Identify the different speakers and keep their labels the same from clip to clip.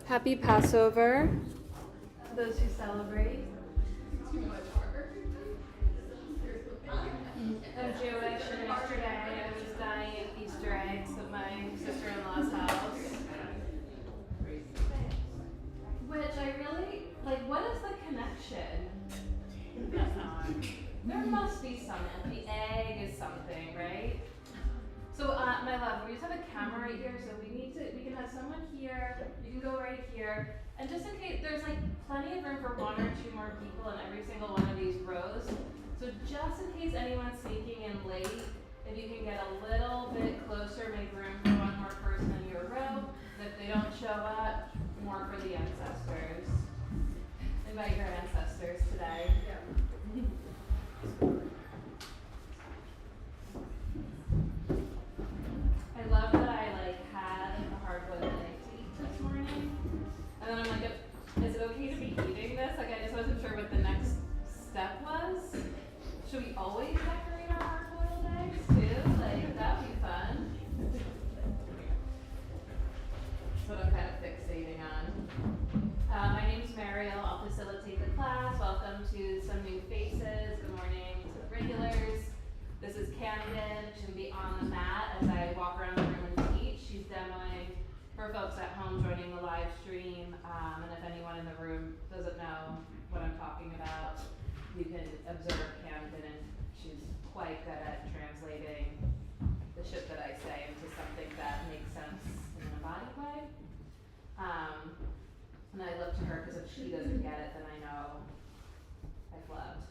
Speaker 1: Happy Passover. Those who celebrate. I'm Jewish, and yesterday I was dyeing Easter eggs at my sister-in-law's house. Which I really, like, what is the connection? There must be something. The egg is something, right? So, my love, we just have a camera right here, so we can have someone here, you can go right here, and just in case, there's like plenty of room for one or two more people in every single one of these rows. So just in case anyone's sneaking in late, if you can get a little bit closer, make room for one more person in your row. If they don't show up, more for the ancestors. Invite your ancestors today. Yeah. I love that I had a hard-boiled egg to eat this morning, and then I'm like, is it okay to be eating this? Like, I just wasn't sure what the next step was. Should we always decorate our hard-boiled eggs too? Like, that'd be fun. That's what I'm kind of fixating on. My name's Mariel. I'll facilitate the class. Welcome to some new faces. Good morning to the regulars. This is Camden. She's going to be on the mat as I walk around the room and teach. She's demoing for folks at home joining the live stream. And if anyone in the room doesn't know what I'm talking about, you can observe Camden, and she's quite good at translating the shit that I say into something that makes sense in an embodied way. And I look to her because if she doesn't get it, then I know I've loved.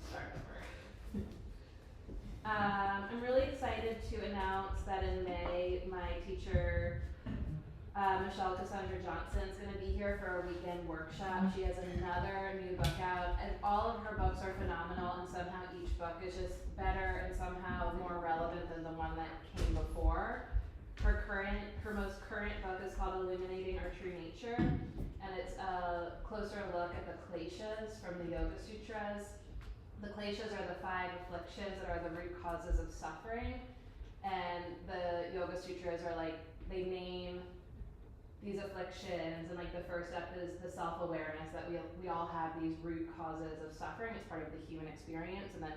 Speaker 1: Start over. I'm really excited to announce that in May, my teacher, Michelle Cassandra Johnson, is going to be here for a weekend workshop. She has another new book out, and all of her books are phenomenal, and somehow each book is just better and somehow more relevant than the one that came before. Her most current book is called Illuminating Our True Nature, and it's a closer look at the kleshas from the Yoga Sutras. The kleshas are the 5 afflictions that are the root causes of suffering, and the Yoga Sutras are like, they name these afflictions, and like the first step is the self-awareness that we all have these root causes of suffering. It's part of the human experience, and then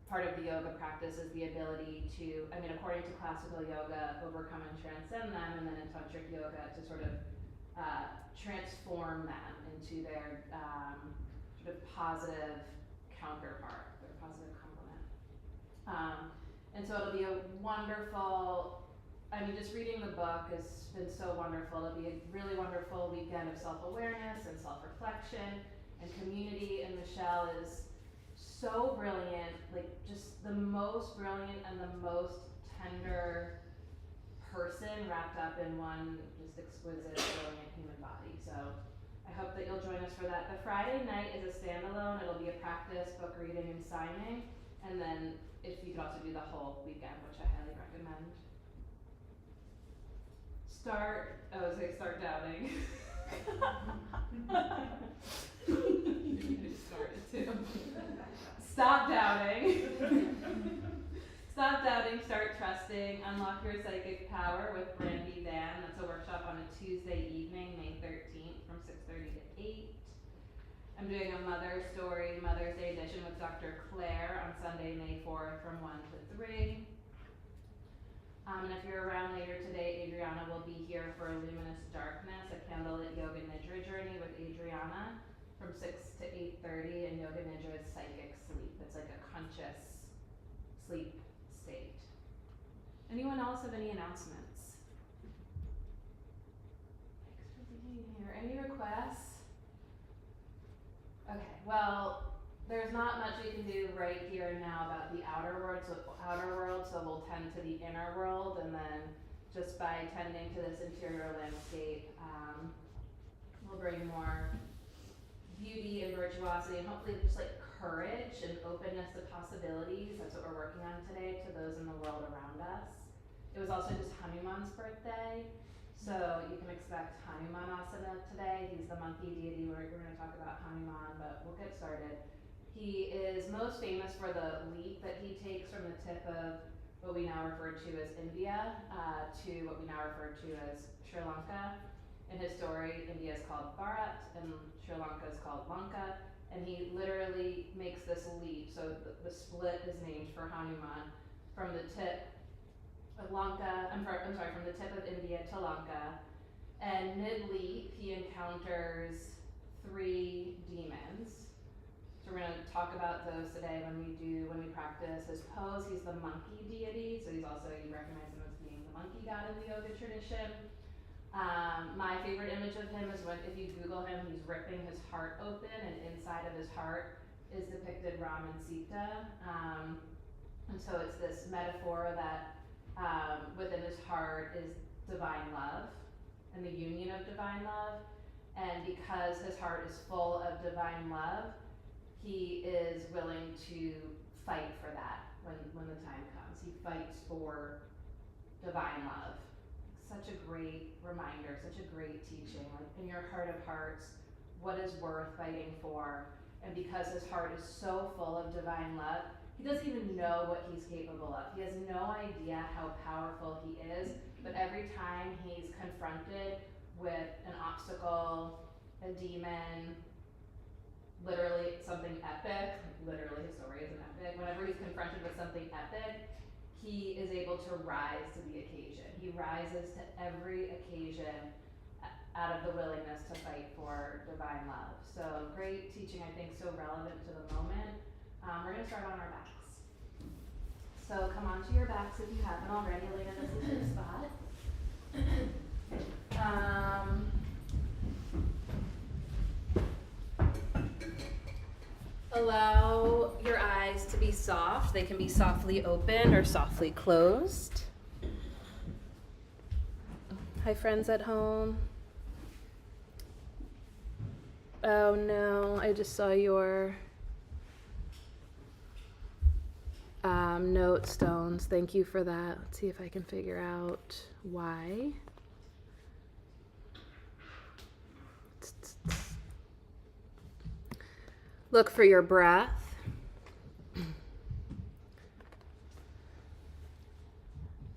Speaker 1: part of the yoga practice is the ability to, according to classical yoga, overcome and transcend them, and then in tantric yoga to sort of transform them into their sort of positive counterpart, their positive complement. And so it'll be a wonderful, just reading the book has been so wonderful. It'll be a really wonderful weekend of self-awareness and self-reflection and community, and Michelle is so brilliant, like just the most brilliant and the most tender person wrapped up in one just exquisite, brilliant human body. So I hope that you'll join us for that. The Friday night is a standalone. It'll be a practice, book reading, and signing. And then if you could also do the whole weekend, which I highly recommend. Start doubting. You just started too. Stop doubting. Stop doubting, start trusting. Unlock your psychic power with Brandy Van. That's a workshop on a Tuesday evening, May 13th from 6:30 to 8. I'm doing a Mother's Day edition with Dr. Claire on Sunday, May 4th from 1 to 3. And if you're around later today, Adriana will be here for Luminous Darkness, a candlelit yoga nidra journey with Adriana from 6 to 8:30, and yoga nidra is psychic sleep. It's like a conscious sleep state. Anyone else have any announcements? Thanks for being here. Any requests? Okay, well, there's not much we can do right here and now about the outer world, so we'll tend to the inner world, and then just by tending to this interior landscape, we'll bring more beauty and virtuosity, and hopefully just like courage and openness to possibilities. That's what we're working on today, to those in the world around us. It was also just Hanuman's birthday, so you can expect Hanumanasana today. He's the monkey deity. We're going to talk about Hanuman, but we'll get started. He is most famous for the leap that he takes from the tip of what we now refer to as India to what we now refer to as Sri Lanka. In his story, India is called Bharat and Sri Lanka is called Lanka, and he literally makes this leap. So the split is named for Hanuman from the tip of Lanka, from the tip of India to Lanka, and mid-leap he encounters 3 demons. So we're gonna talk about those today when we practice his pose. He's the monkey deity, so you recognize him as being the monkey god in the yoga tradition. My favorite image of him is if you Google him, he's ripping his heart open, and inside of his heart is depicted Ram and Sita. And so it's this metaphor that within his heart is divine love and the union of divine love. And because his heart is full of divine love, he is willing to fight for that when the time comes. He fights for divine love. Such a great reminder, such a great teaching. Like, in your heart of hearts, what is worth fighting for? And because his heart is so full of divine love, he doesn't even know what he's capable of. He has no idea how powerful he is, but every time he's confronted with an obstacle, a demon, literally something epic, literally his story is an epic, whenever he's confronted with something epic, he is able to rise to the occasion. He rises to every occasion out of the willingness to fight for divine love. So great teaching, I think, so relevant to the moment. We're gonna start on our backs. So come onto your backs if you haven't already. Elena, this is your spot. Allow your eyes to be soft. They can be softly opened or softly closed. Hi, friends at home. Oh no, I just saw your note stones. Thank you for that. Let's see if I can figure out why. Look for your breath.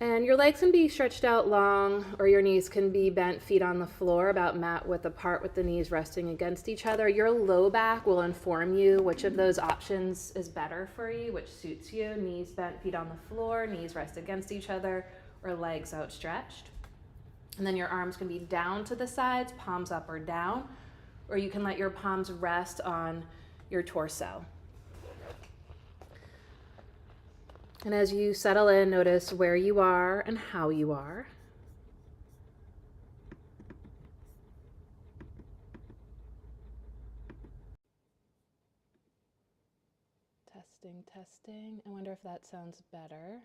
Speaker 1: And your legs can be stretched out long, or your knees can be bent, feet on the floor, about mat width apart with the knees resting against each other. Your low back will inform you which of those options is better for you, which suits you. Knees bent, feet on the floor, knees rest against each other, or legs outstretched. And then your arms can be down to the sides, palms up or down, or you can let your palms rest on your torso. And as you settle in, notice where you are and how you are. Testing. I wonder if that sounds better.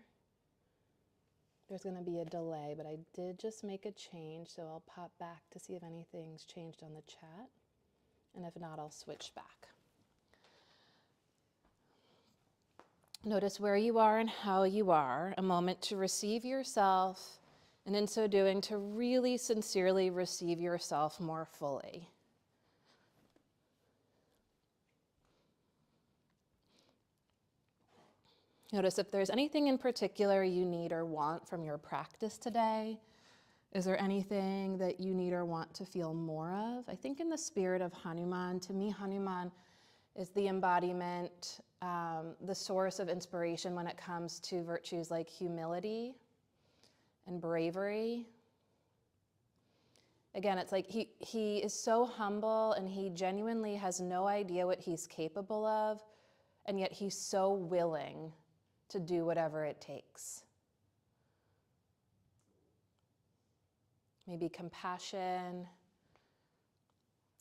Speaker 1: There's going to be a delay, but I did just make a change, so I'll pop back to see if anything's changed on the chat. And if not, I'll switch back. Notice where you are and how you are, a moment to receive yourself, and in so doing, to really sincerely receive yourself more fully. Notice if there's anything in particular you need or want from your practice today. Is there anything that you need or want to feel more of? I think in the spirit of Hanuman, to me, Hanuman is the embodiment, the source of inspiration when it comes to virtues like humility and bravery. Again, it's like he is so humble and he genuinely has no idea what he's capable of, and yet he's so willing to do whatever it takes. Maybe compassion,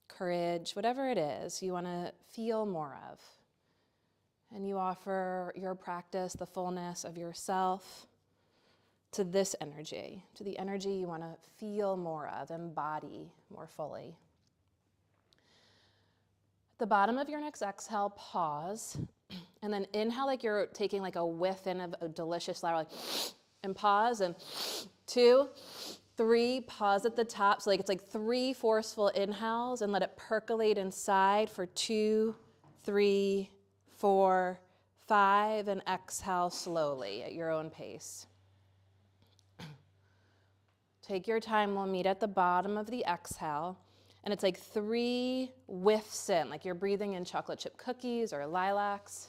Speaker 1: courage, whatever it is you want to feel more of. And you offer your practice, the fullness of yourself, to this energy, to the energy you want to feel more of, embody more fully. At the bottom of your next exhale, pause, and then inhale like you're taking like a whiff in of a delicious flower, like, and pause, and 2, 3, pause at the top. So like it's like 3 forceful inhales, and let it percolate inside for 2, 3, 4, 5, and exhale slowly at your own pace. Take your time. We'll meet at the bottom of the exhale. And it's like 3 whiffs in, like you're breathing in chocolate chip cookies or lilacs.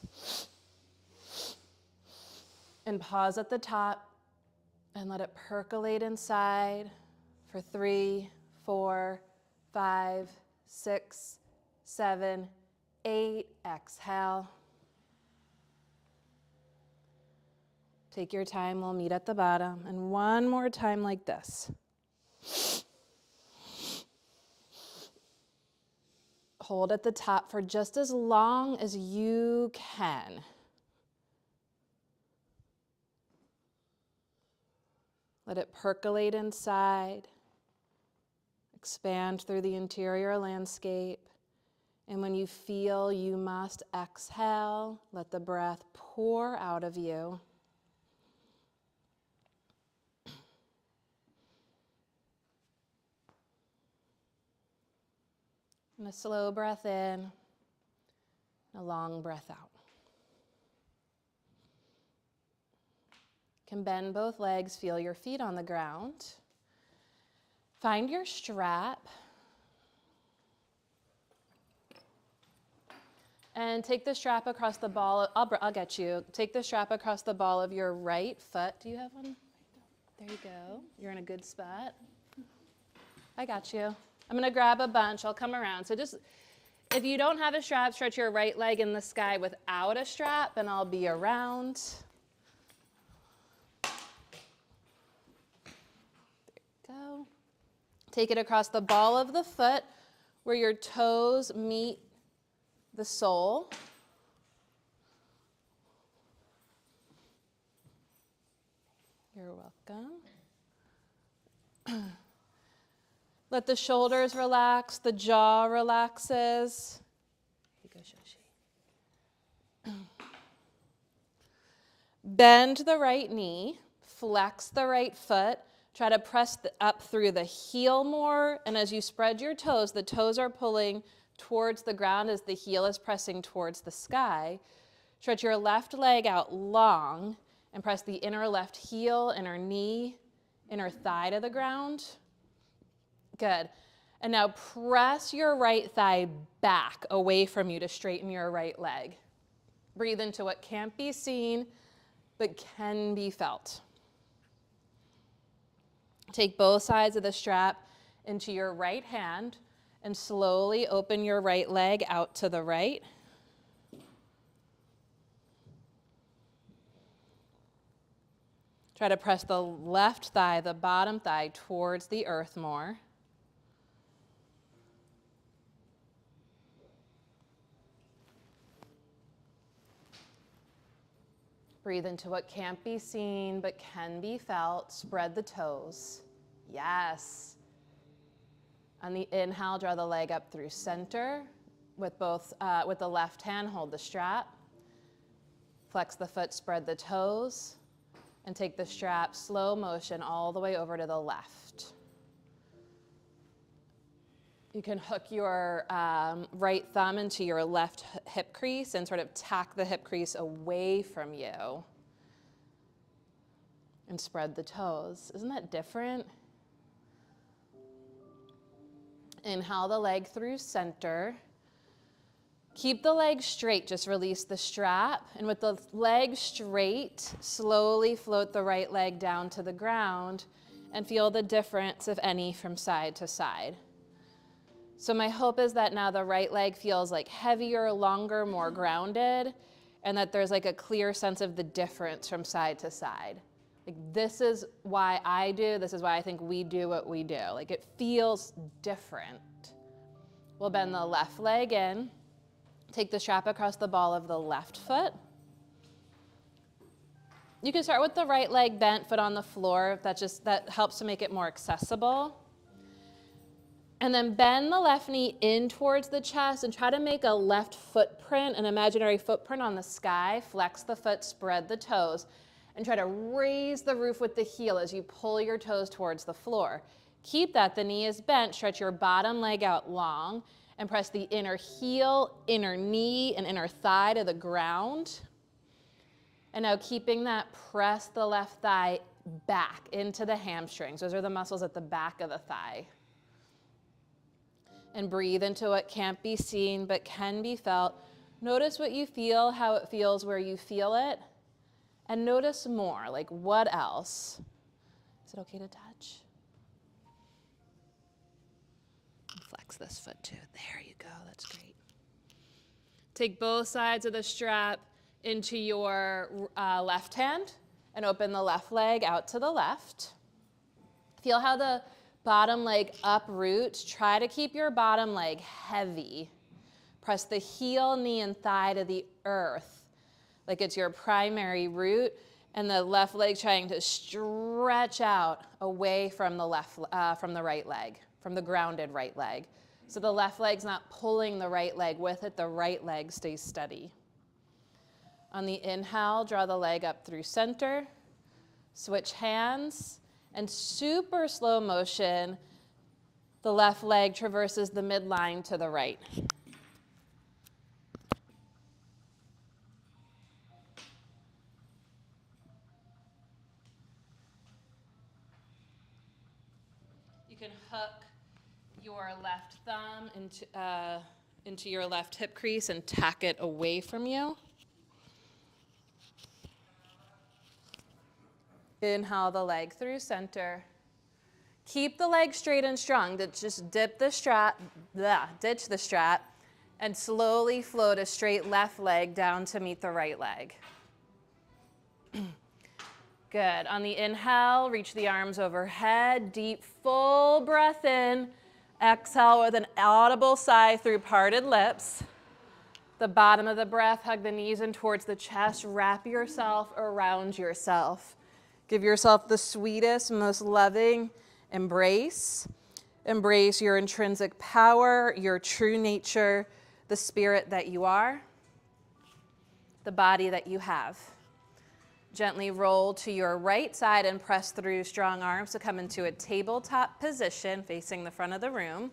Speaker 1: And pause at the top and let it percolate inside for 3, 4, 5, 6, 7, 8. Exhale. Take your time. We'll meet at the bottom. And one more time like this. Hold at the top for just as long as you can. Let it percolate inside, expand through the interior landscape. And when you feel you must exhale, let the breath pour out of you. And a slow breath in, a long breath out. You can bend both legs, feel your feet on the ground. Find your strap. And take the strap across the ball. I'll get you. Take the strap across the ball of your right foot. Do you have one? There you go. You're in a good spot. I got you. I'm going to grab a bunch. I'll come around. So just, if you don't have a strap, stretch your right leg in the sky without a strap, and I'll be around. There you go. Take it across the ball of the foot where your toes meet the sole. You're welcome. Let the shoulders relax, the jaw relaxes. Here you go, Shoshi. Bend the right knee, flex the right foot. Try to press up through the heel more, and as you spread your toes, the toes are pulling towards the ground as the heel is pressing towards the sky. Stretch your left leg out long and press the inner left heel, inner knee, inner thigh to the ground. Good. And now press your right thigh back away from you to straighten your right leg. Breathe into what can't be seen, but can be felt. Take both sides of the strap into your right hand and slowly open your right leg out to the right. Try to press the left thigh, the bottom thigh, towards the earth more. Breathe into what can't be seen but can be felt. Spread the toes. Yes. On the inhale, draw the leg up through center. With the left hand, hold the strap. Flex the foot, spread the toes, and take the strap slow motion all the way over to the left. You can hook your right thumb into your left hip crease and sort of tack the hip crease away from you and spread the toes. Isn't that different? Inhale the leg through center. Keep the leg straight, just release the strap. And with the leg straight, slowly float the right leg down to the ground and feel the difference, if any, from side to side. So my hope is that now the right leg feels like heavier, longer, more grounded, and that there's like a clear sense of the difference from side to side. Like, this is why I do, this is why I think we do what we do. Like, it feels different. We'll bend the left leg in. Take the strap across the ball of the left foot. You can start with the right leg bent, foot on the floor. That helps to make it more accessible. And then bend the left knee in towards the chest and try to make a left footprint, an imaginary footprint on the sky. Flex the foot, spread the toes, and try to raise the roof with the heel as you pull your toes towards the floor. Keep that, the knee is bent. Stretch your bottom leg out long and press the inner heel, inner knee, and inner thigh to the ground. And now keeping that, press the left thigh
Speaker 2: back into the hamstrings. Those are the muscles at the back of the thigh. And breathe into what can't be seen but can be felt. Notice what you feel, how it feels where you feel it. And notice more, like what else? Is it okay to touch? Flex this foot too. There you go, that's great. Take both sides of the strap into your left hand and open the left leg out to the left. Feel how the bottom leg uproots. Try to keep your bottom leg heavy. Press the heel, knee, and thigh to the earth like it's your primary root, and the left leg trying to stretch out away from the right leg, from the grounded right leg. So the left leg's not pulling the right leg with it, the right leg stays steady. On the inhale, draw the leg up through center, switch hands, and super slow motion, the left leg traverses the midline to the right. You can hook your left thumb into your left hip crease and tack it away from you. Inhale the leg through center. Keep the leg straight and strong. Just ditch the strap, and slowly float a straight left leg down to meet the right leg. Good. On the inhale, reach the arms overhead. Deep, full breath in. Exhale with an audible sigh through parted lips. The bottom of the breath, hug the knees in towards the chest. Wrap yourself around yourself. Give yourself the sweetest, most loving embrace. Embrace your intrinsic power, your true nature, the spirit that you are, the body that you have. Gently roll to your right side and press through strong arms to come into a tabletop position facing the front of the room.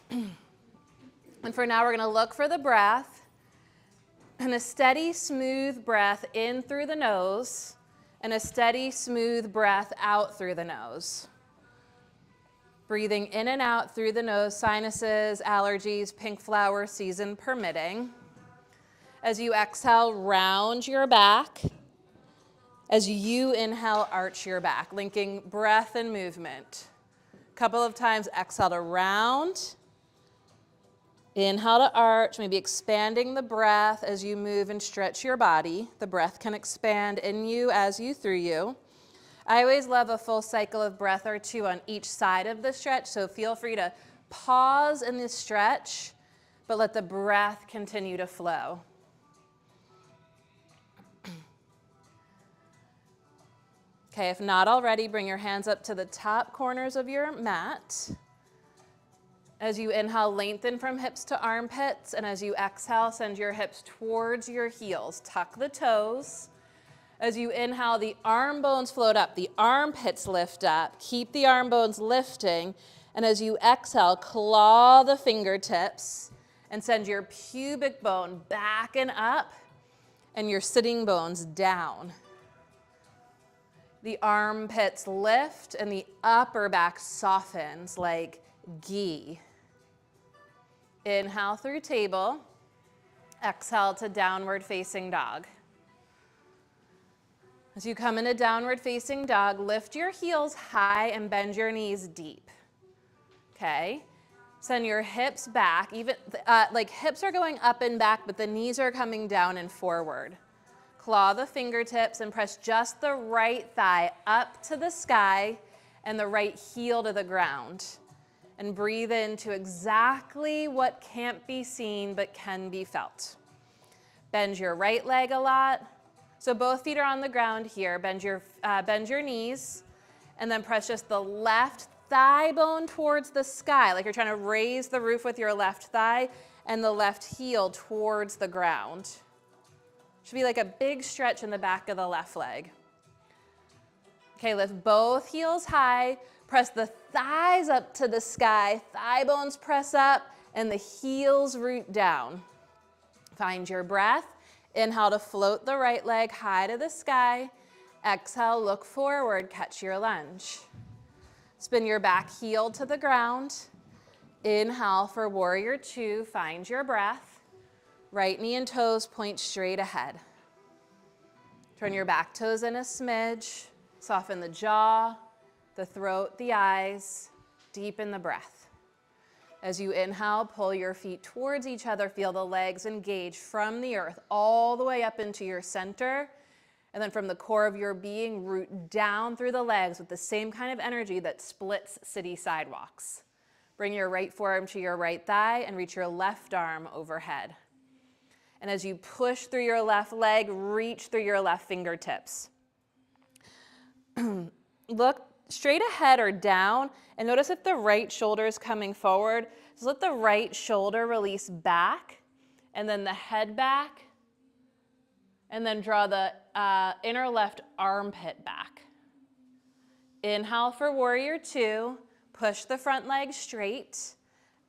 Speaker 2: And for now, we're going to look for the breath. And a steady, smooth breath in through the nose, and a steady, smooth breath out through the nose. Breathing in and out through the nose, sinuses, allergies, pink flower season permitting. As you exhale, round your back. As you inhale, arch your back, linking breath and movement. A couple of times, exhale to round. Inhale to arch, maybe expanding the breath as you move and stretch your body. The breath can expand in you as you through you. I always love a full cycle of breath or two on each side of the stretch, so feel free to pause in this stretch, but let the breath continue to flow. Okay, if not already, bring your hands up to the top corners of your mat. As you inhale, lengthen from hips to armpits, and as you exhale, send your hips towards your heels. Tuck the toes. As you inhale, the arm bones float up, the armpits lift up. Keep the arm bones lifting, and as you exhale, claw the fingertips and send your pubic bone back and up, and your sitting bones down. The armpits lift, and the upper back softens like ghee. Inhale through table. Exhale to downward facing dog. As you come into downward facing dog, lift your heels high and bend your knees deep. Okay? Send your hips back, even like hips are going up and back, but the knees are coming down and forward. Claw the fingertips and press just the right thigh up to the sky and the right heel to the ground. And breathe into exactly what can't be seen but can be felt. Bend your right leg a lot. So both feet are on the ground here. Bend your knees, and then press just the left thigh bone towards the sky, like you're trying to raise the roof with your left thigh, and the left heel towards the ground. Should be like a big stretch in the back of the left leg. Okay, lift both heels high. Press the thighs up to the sky. Thigh bones press up, and the heels root down. Find your breath. Inhale to float the right leg high to the sky. Exhale, look forward, catch your lunge. Spin your back heel to the ground. Inhale for warrior two, find your breath. Right knee and toes point straight ahead. Turn your back toes in a smidge. Soften the jaw, the throat, the eyes. Deepen the breath. As you inhale, pull your feet towards each other. Feel the legs engage from the earth all the way up into your center. And then from the core of your being, root down through the legs with the same kind of energy that splits city sidewalks. Bring your right forearm to your right thigh and reach your left arm overhead. And as you push through your left leg, reach through your left fingertips. Look straight ahead or down, and notice if the right shoulder is coming forward. Just let the right shoulder release back, and then the head back, and then draw the inner left armpit back. Inhale for warrior two, push the front leg straight.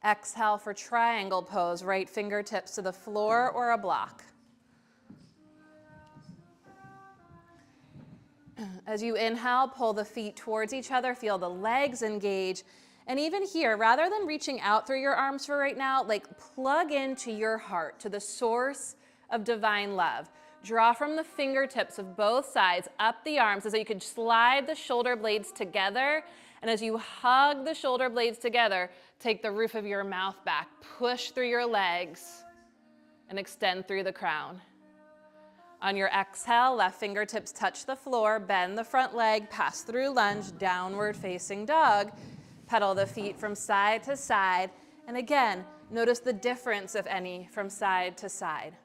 Speaker 2: Exhale for triangle pose, right fingertips to the floor or a block. As you inhale, pull the feet towards each other, feel the legs engage. And even here, rather than reaching out through your arms for right now, like plug into your heart, to the source of divine love. Draw from the fingertips of both sides up the arms as you could slide the shoulder blades together. And as you hug the shoulder blades together, take the roof of your mouth back, push through your legs, and extend through the crown. On your exhale, left fingertips touch the floor, bend the front leg, pass through lunge, downward facing dog. Pedal the feet from side to side. And again, notice the difference, if any, from side to side.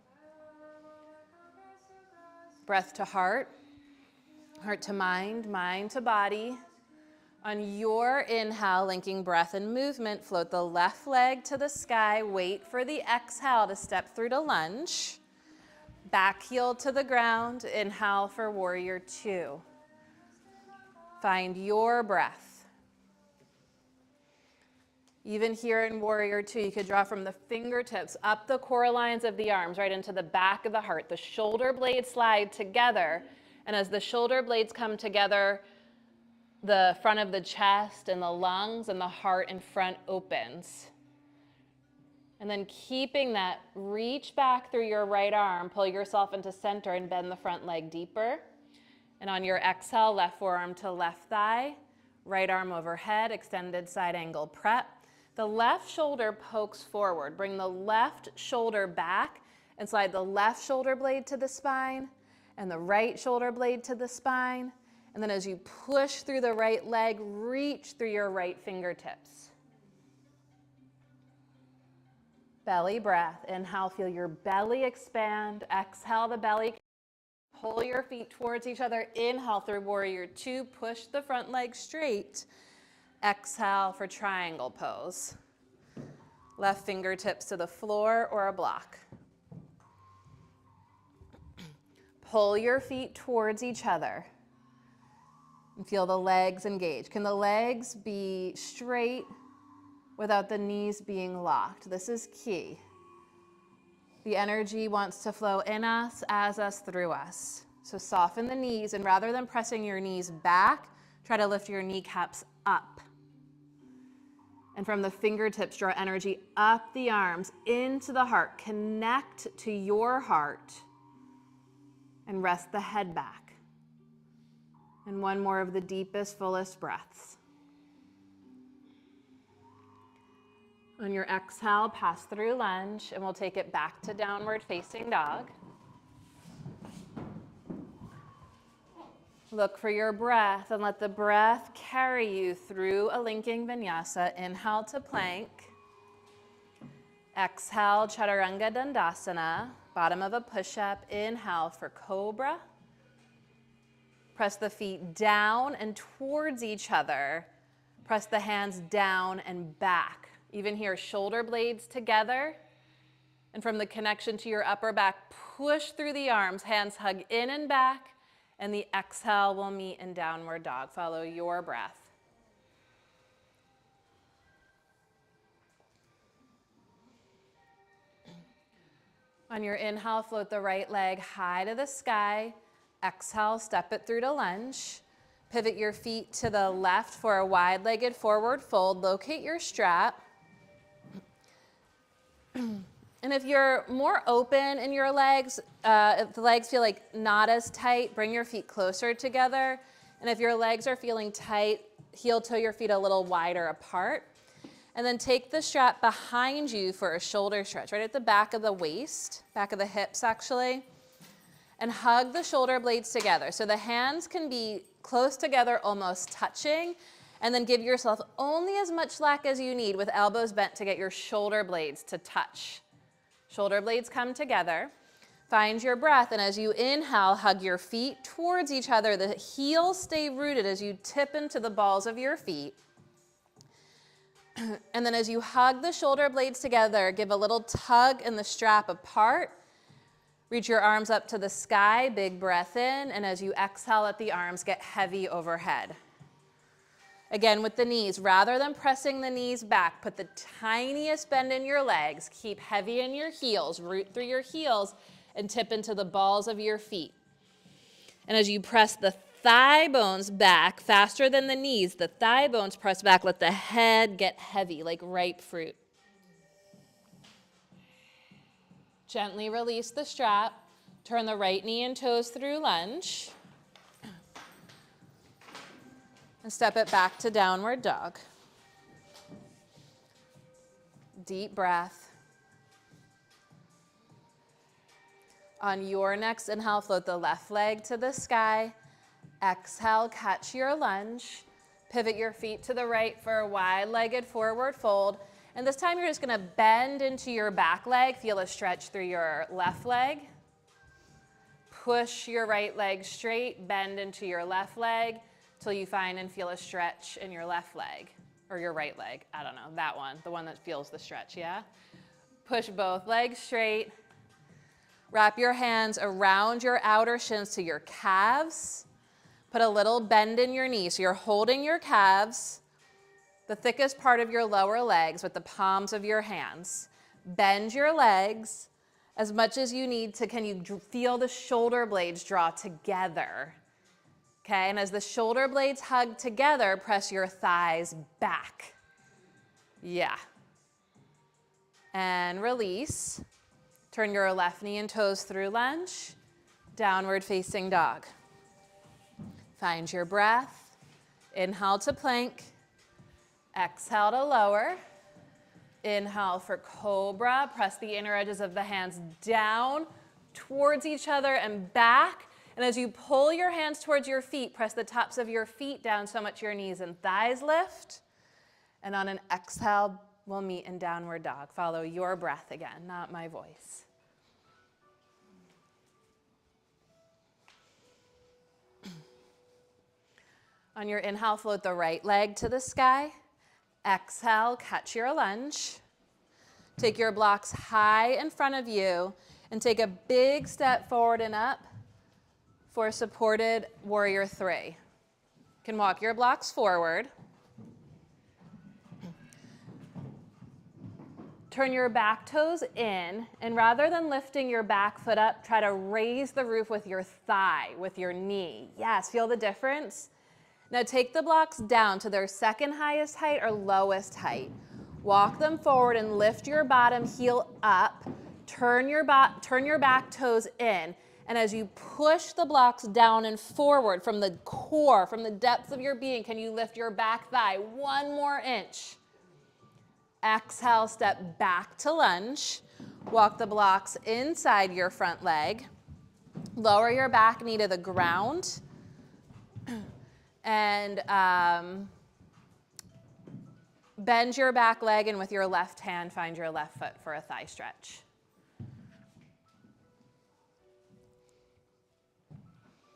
Speaker 2: Breath to heart, heart to mind, mind to body. On your inhale, linking breath and movement, float the left leg to the sky. Wait for the exhale to step through to lunge. Back heel to the ground. Inhale for warrior two. Find your breath. Even here in warrior two, you could draw from the fingertips up the core lines of the arms, right into the back of the heart. The shoulder blades slide together. And as the shoulder blades come together, the front of the chest and the lungs and the heart in front opens. And then keeping that, reach back through your right arm, pull yourself into center and bend the front leg deeper. And on your exhale, left forearm to left thigh, right arm overhead, extended side angle prep. The left shoulder pokes forward. Bring the left shoulder back and slide the left shoulder blade to the spine and the right shoulder blade to the spine. And then as you push through the right leg, reach through your right fingertips. Belly breath. Inhale, feel your belly expand. Exhale, the belly. Pull your feet towards each other. Inhale through warrior two. Push the front leg straight. Exhale for triangle pose. Left fingertips to the floor or a block. Pull your feet towards each other. And feel the legs engage. Can the legs be straight without the knees being locked? This is key. The energy wants to flow in us, as us, through us. So soften the knees, and rather than pressing your knees back, try to lift your kneecaps up. And from the fingertips, draw energy up the arms, into the heart. Connect to your heart, and rest the head back. And one more of the deepest, fullest breaths. On your exhale, pass through lunge, and we'll take it back to downward facing dog. Look for your breath and let the breath carry you through a linking vinyasa. Inhale to plank. Exhale, chaturanga dandasana, bottom of a push-up. Inhale for cobra. Press the feet down and towards each other. Press the hands down and back. Even here, shoulder blades together. And from the connection to your upper back, push through the arms. Hands hug in and back. And the exhale will meet in downward dog. Follow your breath. On your inhale, float the right leg high to the sky. Exhale, step it through to lunge. Pivot your feet to the left for a wide-legged forward fold. Locate your strap. And if you're more open in your legs, if the legs feel like not as tight, bring your feet closer together. And if your legs are feeling tight, heel toe your feet a little wider apart. And then take the strap behind you for a shoulder stretch, right at the back of the waist, back of the hips actually. And hug the shoulder blades together. So the hands can be close together, almost touching. And then give yourself only as much slack as you need with elbows bent to get your shoulder blades to touch. Shoulder blades come together. Find your breath, and as you inhale, hug your feet towards each other. The heels stay rooted as you tip into the balls of your feet. And then as you hug the shoulder blades together, give a little tug in the strap apart. Reach your arms up to the sky, big breath in, and as you exhale, let the arms get heavy overhead. Again, with the knees, rather than pressing the knees back, put the tiniest bend in your legs, keep heavy in your heels, root through your heels, and tip into the balls of your feet. And as you press the thigh bones back faster than the knees, the thigh bones press back, let the head get heavy like ripe fruit. Gently release the strap, turn the right knee and toes through lunge. And step it back to downward dog. Deep breath. On your next inhale, float the left leg to the sky. Exhale, catch your lunge. Pivot your feet to the right for a wide-legged forward fold. And this time you're just gonna bend into your back leg. Feel a stretch through your left leg. Push your right leg straight, bend into your left leg till you find and feel a stretch in your left leg, or your right leg. I don't know, that one, the one that feels the stretch, yeah? Push both legs straight. Wrap your hands around your outer shins to your calves. Put a little bend in your knees. So you're holding your calves, the thickest part of your lower legs with the palms of your hands. Bend your legs as much as you need to. Can you feel the shoulder blades draw together? Okay, and as the shoulder blades hug together, press your thighs back. Yeah. And release. Turn your left knee and toes through lunge. Downward facing dog. Find your breath. Inhale to plank. Exhale to lower. Inhale for cobra. Press the inner edges of the hands down towards each other and back. And as you pull your hands towards your feet, press the tops of your feet down so much your knees and thighs lift. And on an exhale, we'll meet in downward dog. Follow your breath again, not my voice. On your inhale, float the right leg to the sky. Exhale, catch your lunge. Take your blocks high in front of you and take a big step forward and up for supported warrior 3. You can walk your blocks forward. Turn your back toes in, and rather than lifting your back foot up, try to raise the roof with your thigh, with your knee. Yes, feel the difference? Now take the blocks down to their second highest height or lowest height. Walk them forward and lift your bottom heel up. Turn your back toes in. And as you push the blocks down and forward from the core, from the depths of your being, can you lift your back thigh 1 more inch? Exhale, step back to lunge. Walk the blocks inside your front leg. Lower your back knee to the ground. And bend your back leg, and with your left hand, find your left foot for a thigh stretch.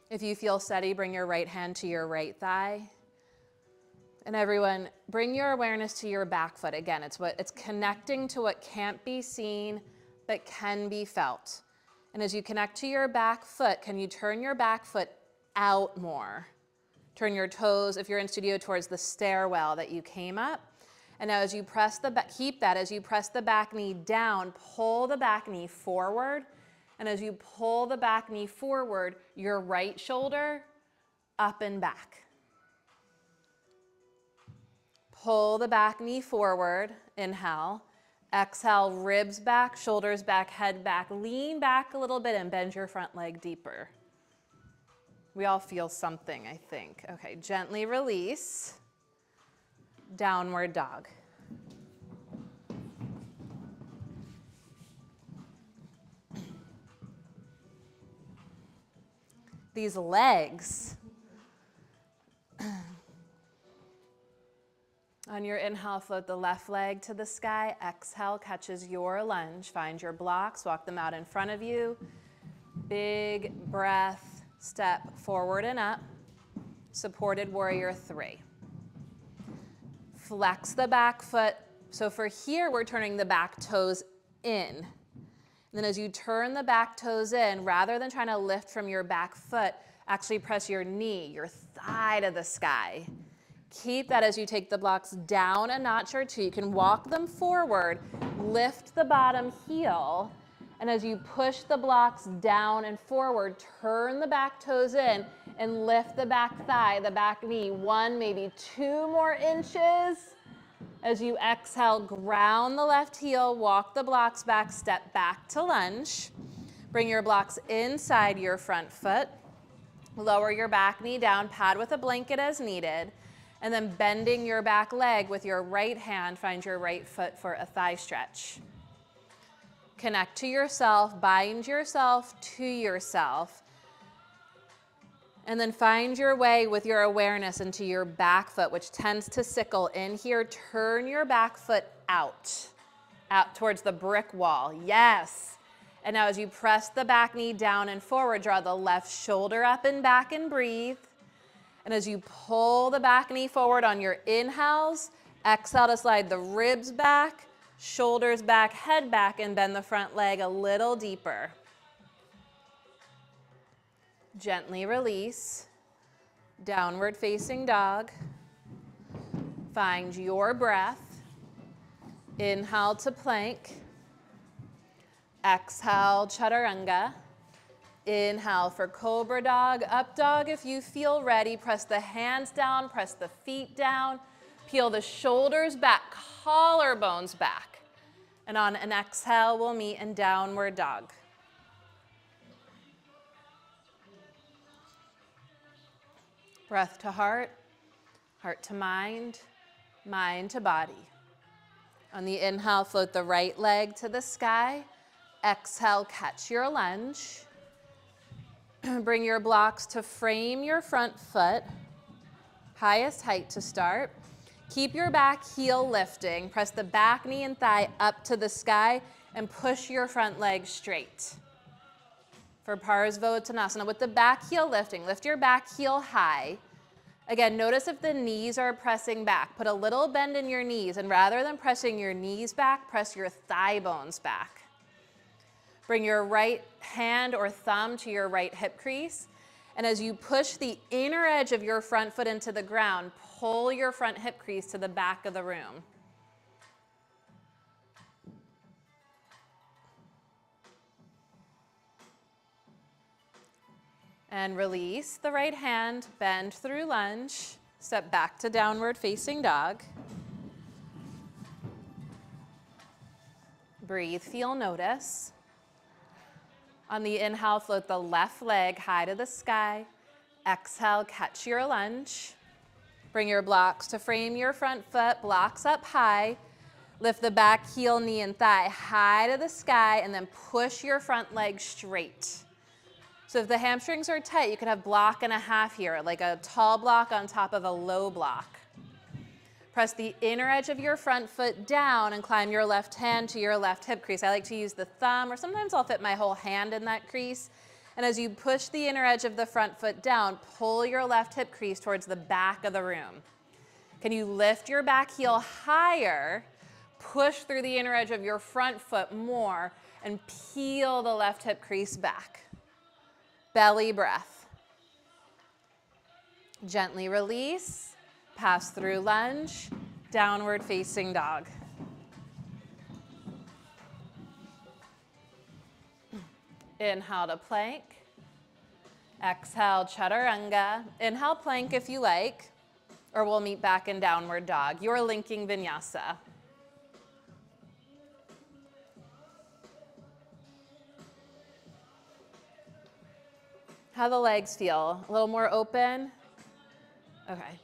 Speaker 2: If you feel steady, bring your right hand to your right thigh. And everyone, bring your awareness to your back foot. Again, it's connecting to what can't be seen, but can be felt. And as you connect to your back foot, can you turn your back foot out more? Turn your toes, if you're in studio, towards the stairwell that you came up. And now as you press keep that, as you press the back knee down, pull the back knee forward. And as you pull the back knee forward, your right shoulder up and back. Pull the back knee forward, inhale. Exhale, ribs back, shoulders back, head back. Lean back a little bit and bend your front leg deeper. We all feel something, I think. Okay, gently release. Downward dog. These legs. On your inhale, float the left leg to the sky. Exhale, catches your lunge. Find your blocks, walk them out in front of you. Big breath, step forward and up. Supported warrior 3. Flex the back foot. So for here, we're turning the back toes in. And then as you turn the back toes in, rather than trying to lift from your back foot, actually press your knee, your thigh to the sky. Keep that as you take the blocks down a notch or two. You can walk them forward, lift the bottom heel, and as you push the blocks down and forward, turn the back toes in and lift the back thigh, the back knee, 1, maybe 2 more inches. As you exhale, ground the left heel, walk the blocks back, step back to lunge. Bring your blocks inside your front foot. Lower your back knee down, pad with a blanket as needed. And then bending your back leg with your right hand, find your right foot for a thigh stretch. Connect to yourself, bind yourself to yourself. And then find your way with your awareness into your back foot, which tends to sickle in here. Turn your back foot out towards the brick wall. Yes. And now as you press the back knee down and forward, draw the left shoulder up and back and breathe. And as you pull the back knee forward on your inhales, exhale to slide the ribs back, shoulders back, head back, and bend the front leg a little deeper. Gently release. Downward facing dog. Find your breath. Inhale to plank. Exhale, chaturanga. Inhale for cobra dog, up dog if you feel ready. Press the hands down, press the feet down. Peel the shoulders back, collarbones back. And on an exhale, we'll meet in downward dog. Breath to heart, heart to mind, mind to body. On the inhale, float the right leg to the sky. Exhale, catch your lunge. Bring your blocks to frame your front foot, highest height to start. Keep your back heel lifting. Press the back knee and thigh up to the sky and push your front leg straight. For Parsvottanasana, with the back heel lifting, lift your back heel high. Again, notice if the knees are pressing back. Put a little bend in your knees, and rather than pressing your knees back, press your thigh bones back. Bring your right hand or thumb to your right hip crease. And as you push the inner edge of your front foot into the ground, pull your front hip crease to the back of the room. And release the right hand, bend through lunge, step back to downward facing dog. Breathe, feel, notice. On the inhale, float the left leg high to the sky. Exhale, catch your lunge. Bring your blocks to frame your front foot, blocks up high. Lift the back heel, knee, and thigh high to the sky, and then push your front leg straight. So if the hamstrings are tight, you can have block and a half here, like a tall block on top of a low block. Press the inner edge of your front foot down and climb your left hand to your left hip crease. I like to use the thumb, or sometimes I'll fit my whole hand in that crease. And as you push the inner edge of the front foot down, pull your left hip crease towards the back of the room. Can you lift your back heel higher, push through the inner edge of your front foot more, and peel the left hip crease back? Belly breath. Gently release, pass through lunge, downward facing dog. Inhale to plank. Exhale, chaturanga. Inhale, plank if you like, or we'll meet back in downward dog. You're linking vinyasa. How the legs feel? A little more open? Okay.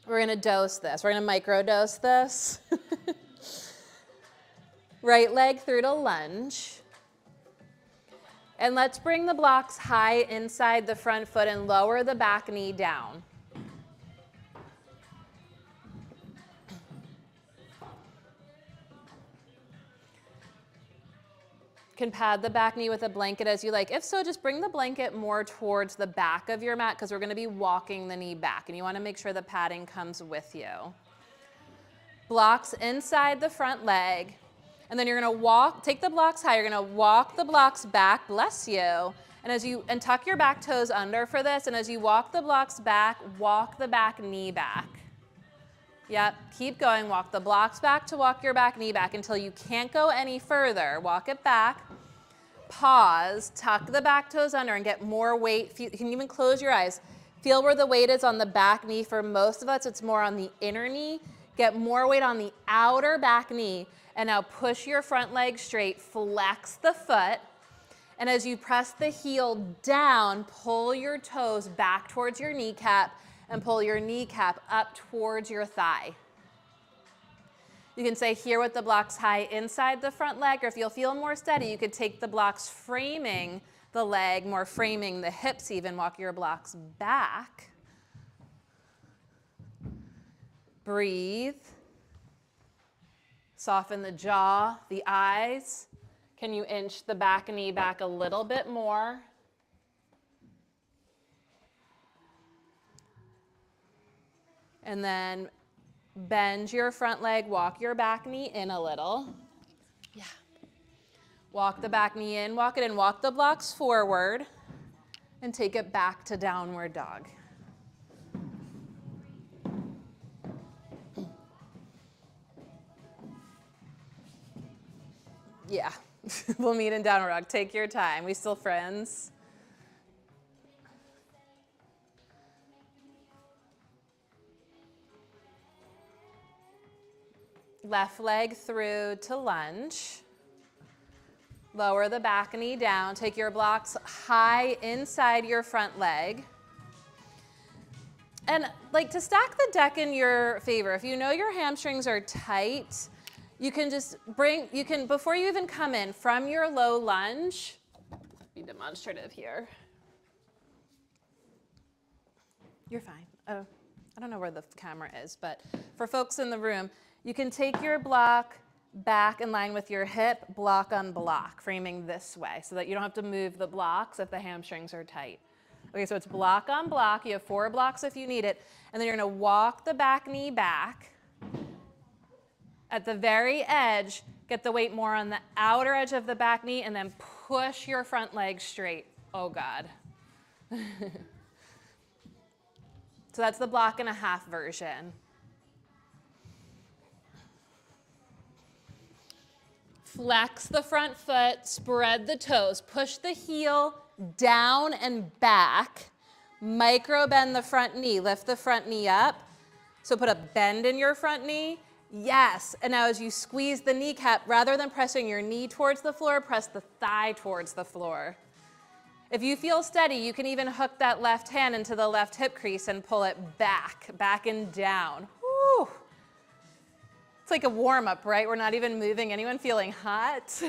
Speaker 2: We're gonna dose this. We're gonna microdose this. Right leg through to lunge. And let's bring the blocks high inside the front foot and lower the back knee down. You can pad the back knee with a blanket as you like. If so, just bring the blanket more towards the back of your mat because we're going to be walking the knee back, and you want to make sure the padding comes with you. Blocks inside the front leg, and then you're going to take the blocks high. You're going to walk the blocks back, bless you, and tuck your back toes under for this, and as you walk the blocks back, walk the back knee back. Yep, keep going. Walk the blocks back to walk your back knee back until you can't go any further. Walk it back. Pause, tuck the back toes under and get more weight. You can even close your eyes. Feel where the weight is on the back knee. For most of us, it's more on the inner knee. Get more weight on the outer back knee. And now push your front leg straight, flex the foot. And as you press the heel down, pull your toes back towards your kneecap and pull your kneecap up towards your thigh. You can stay here with the blocks high inside the front leg, or if you'll feel more steady, you could take the blocks framing the leg, more framing the hips even, walk your blocks back. Breathe. Soften the jaw, the eyes. Can you inch the back knee back a little bit more? And then bend your front leg, walk your back knee in a little. Yeah. Walk the back knee in, walk it in, walk the blocks forward, and take it back to downward dog. Yeah, we'll meet in downward dog. Take your time. We still friends? Left leg through to lunge. Lower the back knee down. Take your blocks high inside your front leg. And like to stack the deck in your favor, if you know your hamstrings are tight, you can just before you even come in from your low lunge, be demonstrative here. You're fine. Oh, I don't know where the camera is, but for folks in the room, you can take your block back in line with your hip, block on block, framing this way so that you don't have to move the blocks if the hamstrings are tight. Okay, so it's block on block. You have 4 blocks if you need it. And then you're going to walk the back knee back. At the very edge, get the weight more on the outer edge of the back knee and then push your front leg straight. Oh, God. So that's the block and a half version. Flex the front foot, spread the toes, push the heel down and back, micro bend the front knee, lift the front knee up. So put a bend in your front knee. Yes, and now as you squeeze the kneecap, rather than pressing your knee towards the floor, press the thigh towards the floor. If you feel steady, you can even hook that left hand into the left hip crease and pull it back and down. Woo. It's like a warm-up, right? We're not even moving. Anyone feeling hot?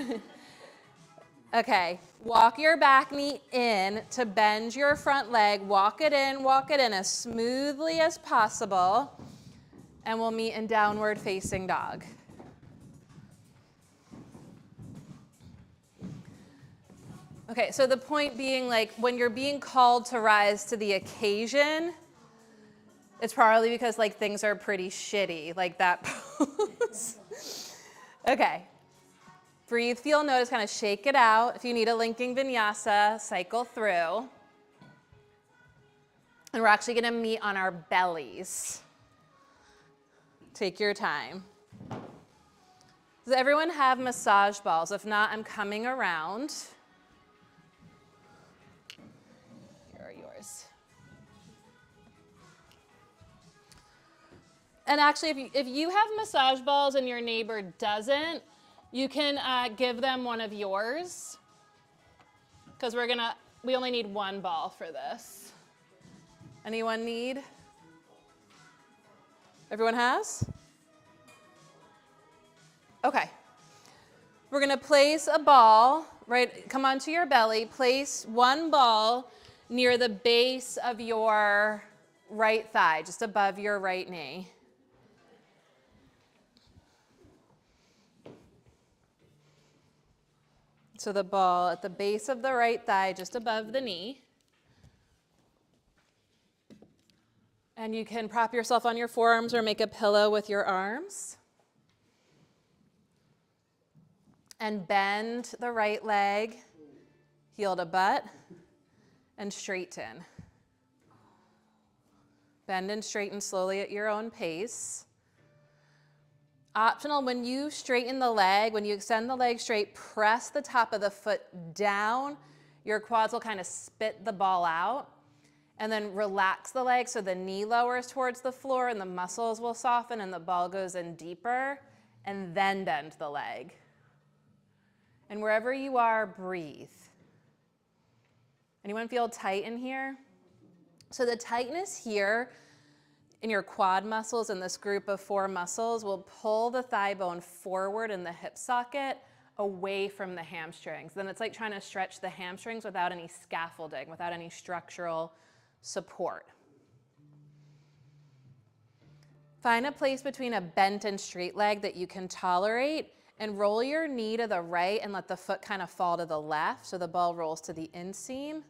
Speaker 2: Okay, walk your back knee in to bend your front leg. Walk it in as smoothly as possible. And we'll meet in downward facing dog. Okay, so the point being, like, when you're being called to rise to the occasion, it's probably because, like, things are pretty shitty, like that pose. Okay. Breathe, feel, notice, kind of shake it out. If you need a linking vinyasa, cycle through. And we're actually going to meet on our bellies. Take your time. Does everyone have massage balls? If not, I'm coming around. And actually, if you have massage balls and your neighbor doesn't, you can give them one of yours, because we only need one ball for this. Anyone need? Everyone has? Okay. We're gonna place a ball, right, come onto your belly, place one ball near the base of your right thigh, just above your right knee. So the ball at the base of the right thigh, just above the knee. And you can prop yourself on your forearms or make a pillow with your arms. And bend the right leg, heel to butt, and straighten. Bend and straighten slowly at your own pace. Optional, when you straighten the leg, when you extend the leg straight, press the top of the foot down. Your quads will kind of spit the ball out. And then relax the leg so the knee lowers towards the floor and the muscles will soften and the ball goes in deeper. And then bend the leg. And wherever you are, breathe. Anyone feel tight in here? So the tightness here in your quad muscles in this group of 4 muscles will pull the thigh bone forward in the hip socket away from the hamstrings. Then it's like trying to stretch the hamstrings without any scaffolding, without any structural support. Find a place between a bent and straight leg that you can tolerate and roll your knee to the right and let the foot kind of fall to the left so the ball rolls to the inseam.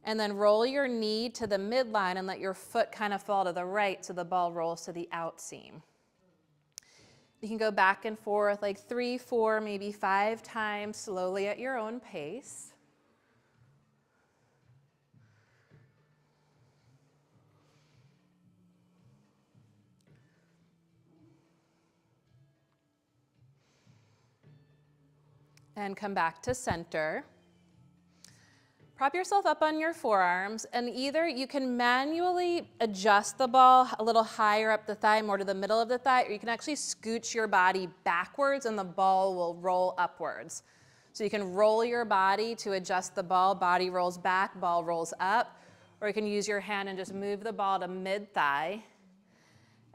Speaker 2: And then roll your knee to the midline and let your foot kind of fall to the right so the ball rolls to the outseam. You can go back and forth like 3, 4, maybe 5 times slowly at your own pace. And come back to center. Prop yourself up on your forearms, and either you can manually adjust the ball a little higher up the thigh, more to the middle of the thigh, or you can actually scooch your body backwards and the ball will roll upwards. So you can roll your body to adjust the ball, body rolls back, ball rolls up, or you can use your hand and just move the ball to mid-thigh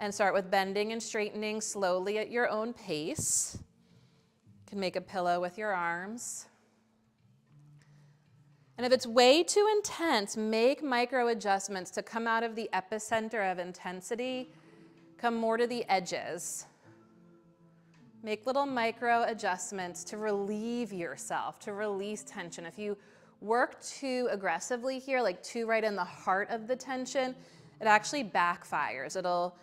Speaker 2: and start with bending and straightening slowly at your own pace. You can make a pillow with your arms. And if it's way too intense, make micro adjustments to come out of the epicenter of intensity, come more to the edges. Make little micro adjustments to relieve yourself, to release tension. If you work too aggressively here, like too right in the heart of the tension, it actually backfires. It'll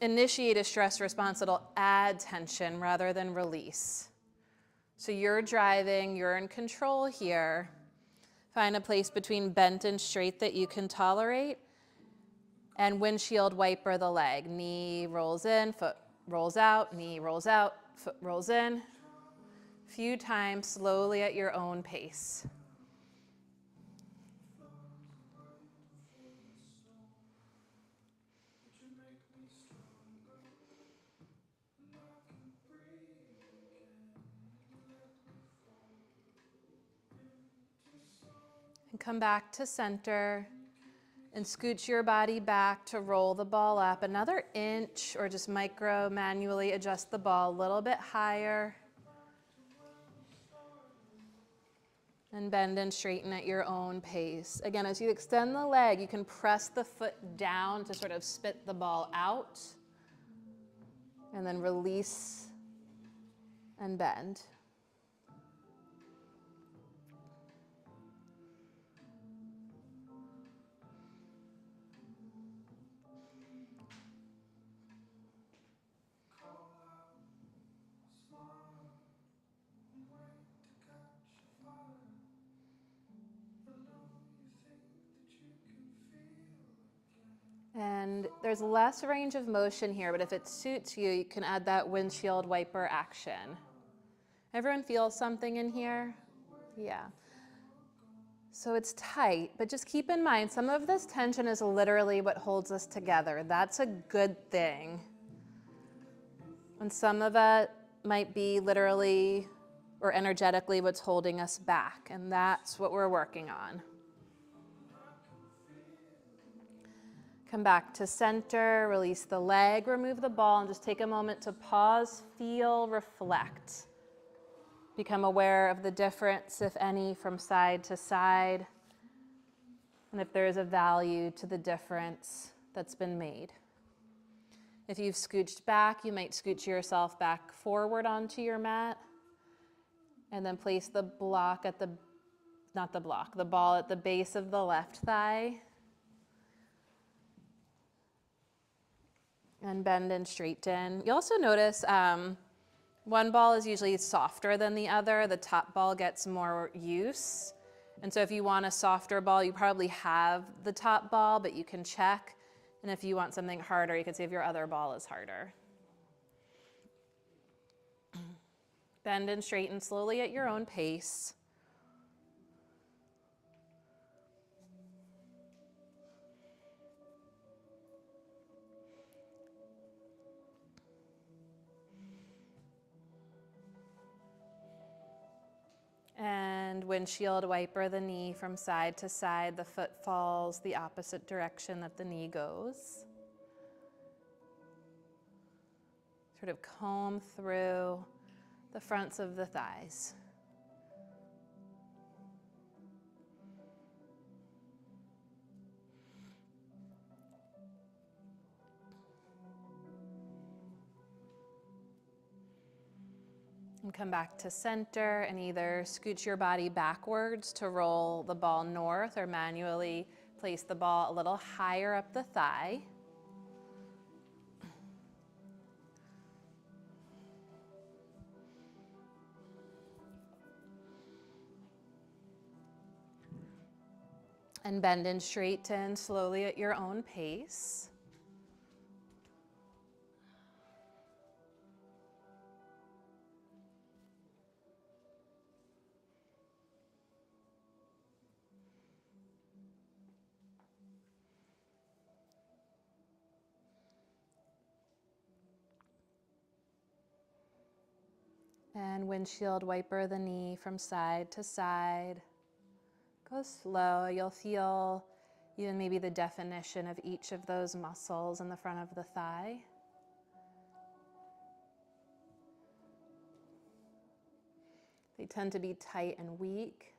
Speaker 2: initiate a stress response that'll add tension rather than release. So you're driving, you're in control here. Find a place between bent and straight that you can tolerate. And windshield wiper the leg. Knee rolls in, foot rolls out, knee rolls out, foot rolls in. A few times slowly at your own pace. And come back to center and scooch your body back to roll the ball up. Another inch or just micro manually adjust the ball a little bit higher. And bend and straighten at your own pace. Again, as you extend the leg, you can press the foot down to sort of spit the ball out. And then release and bend. And there's less range of motion here, but if it suits you, you can add that windshield wiper action. Everyone feel something in here? Yeah. So it's tight, but just keep in mind, some of this tension is literally what holds us together. That's a good thing. And some of it might be literally or energetically what's holding us back, and that's what we're working on. Come back to center, release the leg, remove the ball, and just take a moment to pause, feel, reflect. Become aware of the difference, if any, from side to side, and if there is a value to the difference that's been made. If you've scooched back, you might scooch yourself back forward onto your mat, and then place the block at the ball at the base of the left thigh. And bend and straighten. You also notice one ball is usually softer than the other. The top ball gets more use. And so if you want a softer ball, you probably have the top ball, but you can check. And if you want something harder, you can see if your other ball is harder. Bend and straighten slowly at your own pace. And windshield wiper the knee from side to side. The foot falls the opposite direction that the knee goes. Sort of comb through the fronts of the thighs. And come back to center and either scooch your body backwards to roll the ball north or manually place the ball a little higher up the thigh. And bend and straighten slowly at your own pace. And windshield wiper the knee from side to side. Go slow. You'll feel even maybe the definition of each of those muscles in the front of the thigh. They tend to be tight and weak.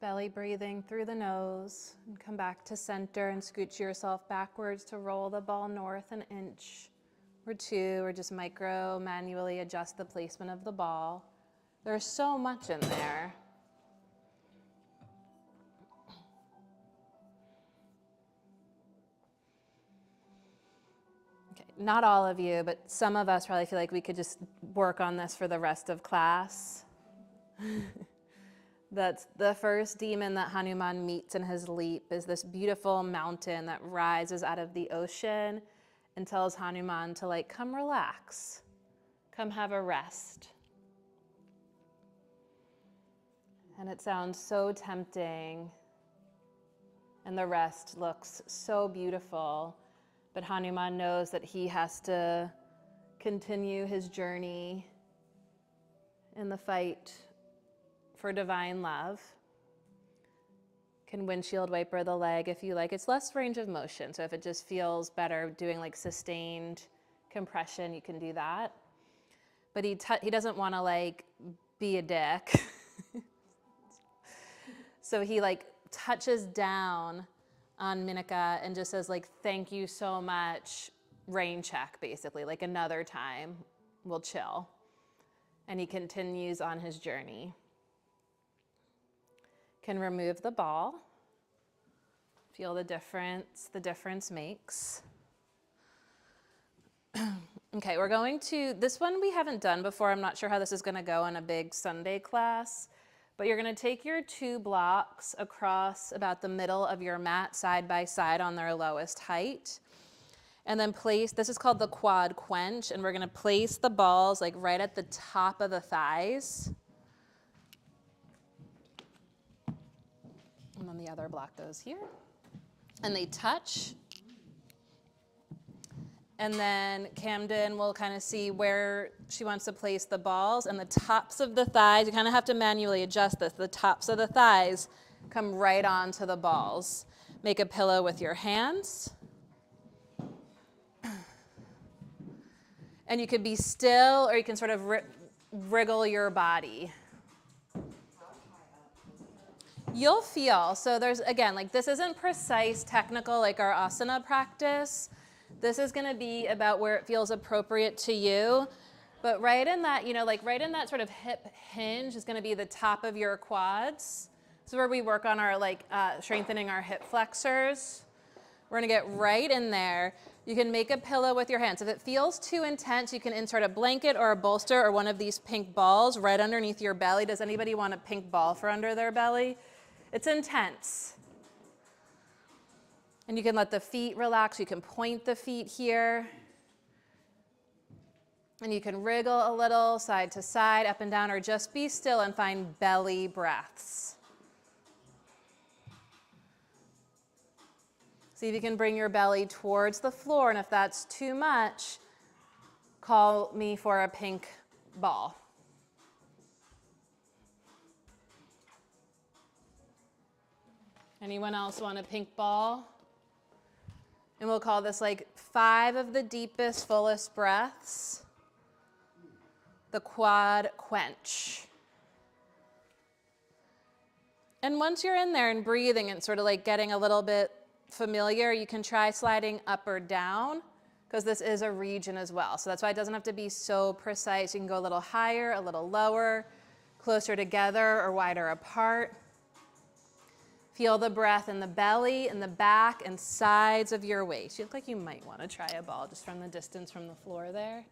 Speaker 2: Belly breathing through the nose, and come back to center and scooch yourself backwards to roll the ball north an inch or two, or just micro manually adjust the placement of the ball. There's so much in there. Okay, not all of you, but some of us probably feel like we could just work on this for the rest of class. That's the first demon that Hanuman meets in his leap is this beautiful mountain that rises out of the ocean and tells Hanuman to come relax, come have a rest. And it sounds so tempting and the rest looks so beautiful, but Hanuman knows that he has to continue his journey in the fight for divine love. Can windshield wiper the leg if you like. It's less range of motion, so if it just feels better doing sustained compression, you can do that. But he doesn't want to be a dick. So he touches down on Minika and just says thank you so much, rain check basically, another time, we'll chill. And he continues on his journey. Can remove the ball. Feel the difference makes. Okay, we're going to, this one we haven't done before. I'm not sure how this is gonna go in a big Sunday class, but you're gonna take your 2 blocks across about the middle of your mat side by side on their lowest height. And then place, this is called the quad quench, and we're gonna place the balls like right at the top of the thighs. And then the other block goes here. And they touch. And then Camden will kind of see where she wants to place the balls, and the tops of the thighs, you kind of have to manually adjust this, the tops of the thighs come right onto the balls. Make a pillow with your hands. And you could be still, or you can sort of wriggle your body. You'll feel, so there's, again, like this isn't precise technical like our asana practice. This is gonna be about where it feels appropriate to you. But right in that, you know, like right in that sort of hip hinge is gonna be the top of your quads. This is where we work on our strengthening our hip flexors. We're gonna get right in there. You can make a pillow with your hands. If it feels too intense, you can insert a blanket or a bolster or one of these pink balls right underneath your belly. Does anybody want a pink ball for under their belly? It's intense. And you can let the feet relax. You can point the feet here. And you can wriggle a little side to side, up and down, or just be still and find belly breaths. See if you can bring your belly towards the floor, and if that's too much, call me for a pink ball. Anyone else want a pink ball? And we'll call this like 5 of the deepest, fullest breaths. The quad quench. And once you're in there and breathing and sort of like getting a little bit familiar, you can try sliding up or down, because this is a region as well. So that's why it doesn't have to be so precise. You can go a little higher, a little lower, closer together or wider apart. Feel the breath in the belly, in the back, and sides of your waist. You look like you might want to try a ball just from the distance from the floor there.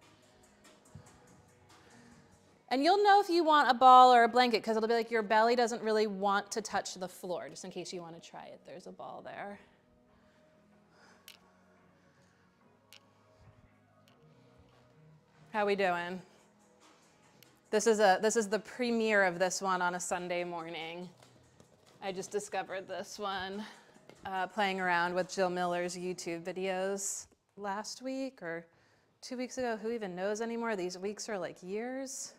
Speaker 2: And you'll know if you want a ball or a blanket, because it'll be like your belly doesn't really want to touch the floor. Just in case you want to try it, there's a ball there. How we doing? This is the premiere of this one on a Sunday morning. I just discovered this one playing around with Jill Miller's YouTube videos last week or 2 weeks ago. Who even knows anymore? These weeks are like years.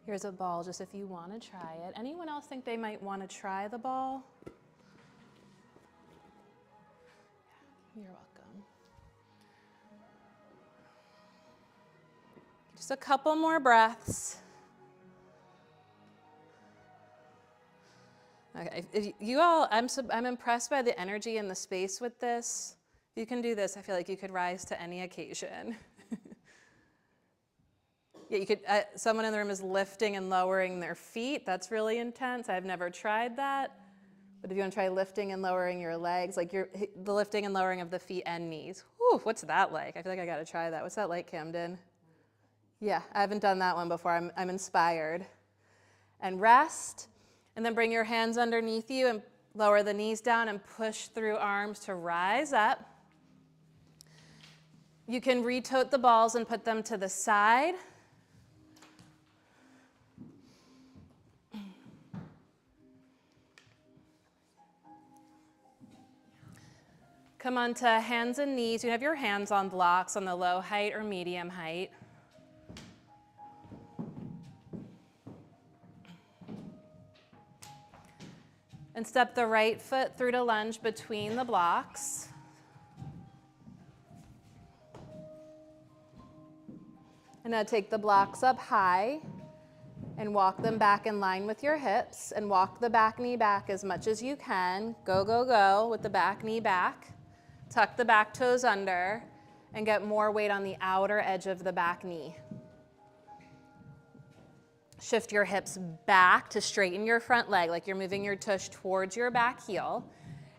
Speaker 2: Here's a ball just if you want to try it. Anyone else think they might want to try the ball? You're welcome. Just a couple more breaths. Okay, if you all, I'm impressed by the energy and the space with this. If you can do this, I feel like you could rise to any occasion. Yeah, you could. Someone in the room is lifting and lowering their feet. That's really intense. I've never tried that. But if you want to try lifting and lowering your legs, like the lifting and lowering of the feet and knees. Whew, what's that like? I feel like I got to try that. What's that like, Camden? Yeah, I haven't done that one before. I'm inspired. And rest. And then bring your hands underneath you and lower the knees down and push through arms to rise up. You can re-tote the balls and put them to the side. Come onto hands and knees. You have your hands on blocks on the low height or medium height. And step the right foot through to lunge between the blocks. And now take the blocks up high and walk them back in line with your hips, and walk the back knee back as much as you can. Go, go, go with the back knee back. Tuck the back toes under and get more weight on the outer edge of the back knee. Shift your hips back to straighten your front leg, like you're moving your tush towards your back heel.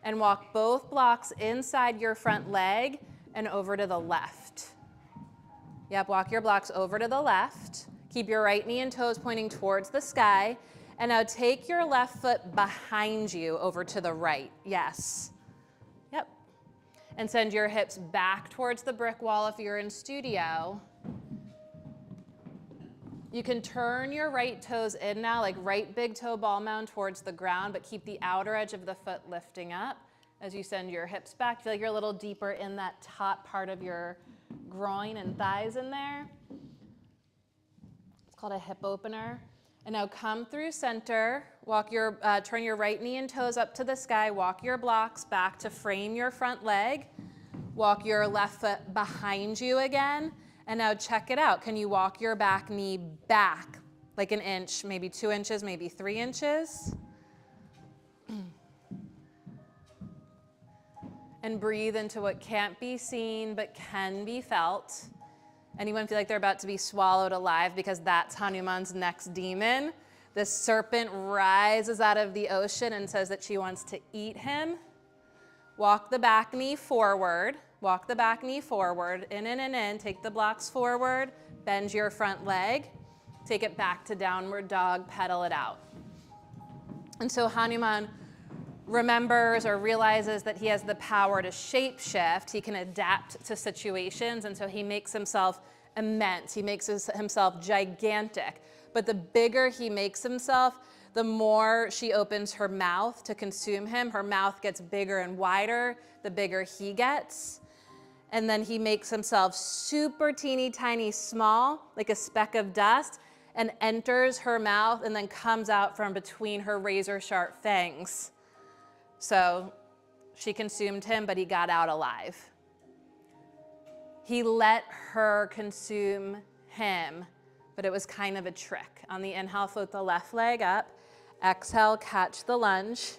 Speaker 2: and walk both blocks inside your front leg and over to the left. Yep, walk your blocks over to the left. Keep your right knee and toes pointing towards the sky. And now take your left foot behind you over to the right. Yes. Yep. And send your hips back towards the brick wall if you're in studio. You can turn your right toes in now, like right big toe ball mound towards the ground, but keep the outer edge of the foot lifting up as you send your hips back. Feel like you're a little deeper in that top part of your groin and thighs in there. It's called a hip opener. And now come through center, turn your right knee and toes up to the sky, walk your blocks back to frame your front leg, walk your left foot behind you again, and now check it out. Can you walk your back knee back like an inch, maybe 2 inches, maybe 3 inches? And breathe into what can't be seen but can be felt. Anyone feel like they're about to be swallowed alive because that's Hanuman's next demon? This serpent rises out of the ocean and says that she wants to eat him. Walk the back knee forward. Walk the back knee forward, in and in. Take the blocks forward, bend your front leg. Take it back to downward dog, pedal it out. And so Hanuman remembers or realizes that he has the power to shape shift. He can adapt to situations, and so he makes himself immense. He makes himself gigantic. But the bigger he makes himself, the more she opens her mouth to consume him. Her mouth gets bigger and wider, the bigger he gets. And then he makes himself super teeny tiny small, like a speck of dust, and enters her mouth and then comes out from between her razor sharp fangs. So she consumed him, but he got out alive. He let her consume him, but it was kind of a trick. On the inhale, float the left leg up. Exhale, catch the lunge.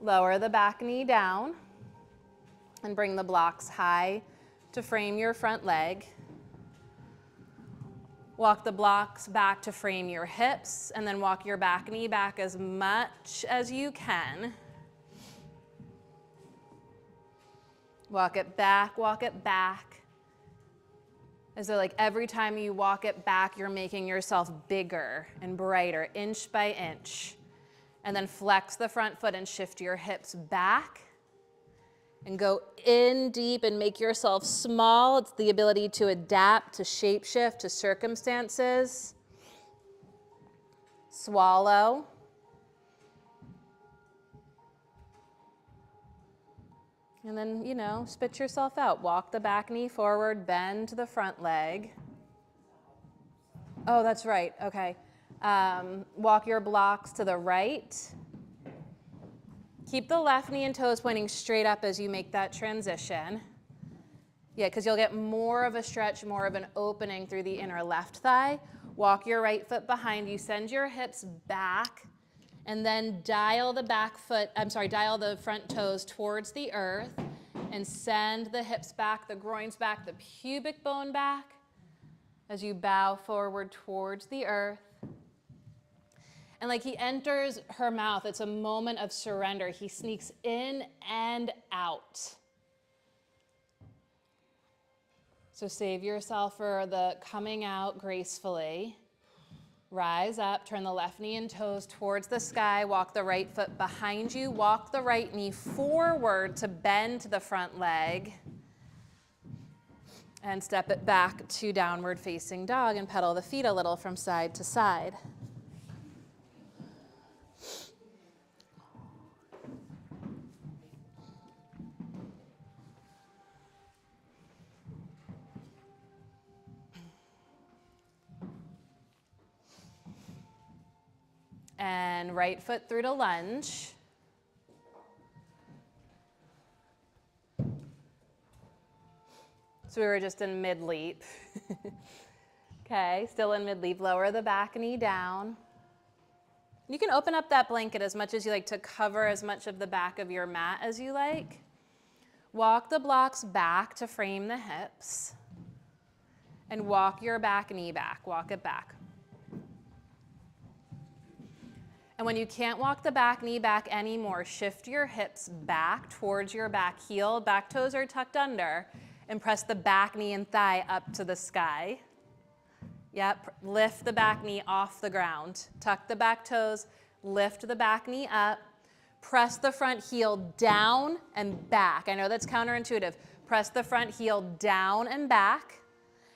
Speaker 2: Lower the back knee down and bring the blocks high to frame your front leg. Walk the blocks back to frame your hips, and then walk your back knee back as much as you can. Walk it back, as though like every time you walk it back, you're making yourself bigger and brighter, inch by inch. And then flex the front foot and shift your hips back. And go in deep and make yourself small. It's the ability to adapt, to shape shift, to circumstances. Swallow. And then, spit yourself out. Walk the back knee forward, bend the front leg. Oh, that's right. Okay. Walk your blocks to the right. Keep the left knee and toes pointing straight up as you make that transition. Yeah, because you'll get more of a stretch, more of an opening through the inner left thigh. Walk your right foot behind you. Send your hips back. And then dial the front toes towards the earth and send the hips back, the groins back, the pubic bone back as you bow forward towards the earth. And like he enters her mouth, it's a moment of surrender. He sneaks in and out. So save yourself for the coming out gracefully. Rise up, turn the left knee and toes towards the sky, walk the right foot behind you, walk the right knee forward to bend the front leg, and step it back to downward facing dog and pedal the feet a little from side to side. And right foot through to lunge. So we were just in mid-leap. Okay, still in mid-leap. Lower the back knee down. You can open up that blanket as much as you like to cover as much of the back of your mat as you like. Walk the blocks back to frame the hips. And walk your back knee back. Walk it back. And when you can't walk the back knee back anymore, shift your hips back towards your back heel. Back toes are tucked under, and press the back knee and thigh up to the sky. Yep, lift the back knee off the ground. Tuck the back toes, lift the back knee up. Press the front heel down and back. I know that's counterintuitive. Press the front heel down and back.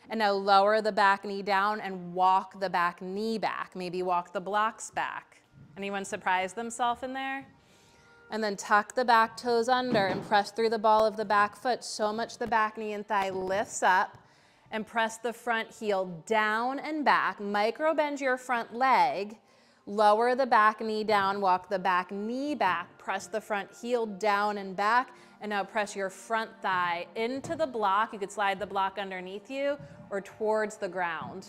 Speaker 2: And now lower the back knee down and walk the back knee back. Maybe walk the blocks back. Anyone surprise themselves in there? And then tuck the back toes under and press through the ball of the back foot so much the back knee and thigh lifts up, and press the front heel down and back. Micro bend your front leg. Lower the back knee down, walk the back knee back, press the front heel down and back, and now press your front thigh into the block. You could slide the block underneath you or towards the ground.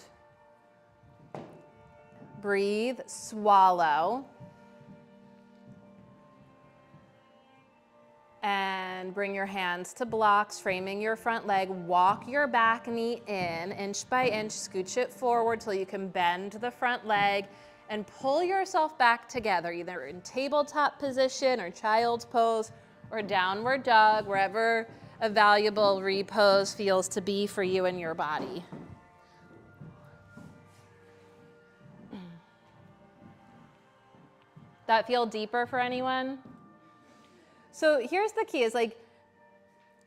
Speaker 2: Breathe, swallow. And bring your hands to blocks, framing your front leg. Walk your back knee in, inch by inch, scooch it forward till you can bend the front leg and pull yourself back together, either in tabletop position or child's pose or downward dog, wherever a valuable repose feels to be for you and your body. That feel deeper for anyone? So here's the key, is like,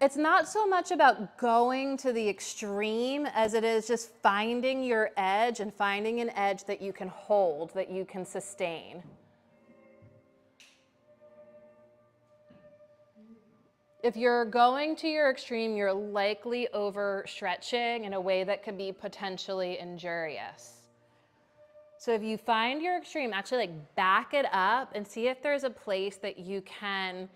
Speaker 2: it's not so much about going to the extreme as it is just finding your edge and finding an edge that you can hold, that you can sustain. If you're going to your extreme, you're likely overstretching in a way that could be potentially injurious. So if you find your extreme, actually like back it up and see if there's a place that you can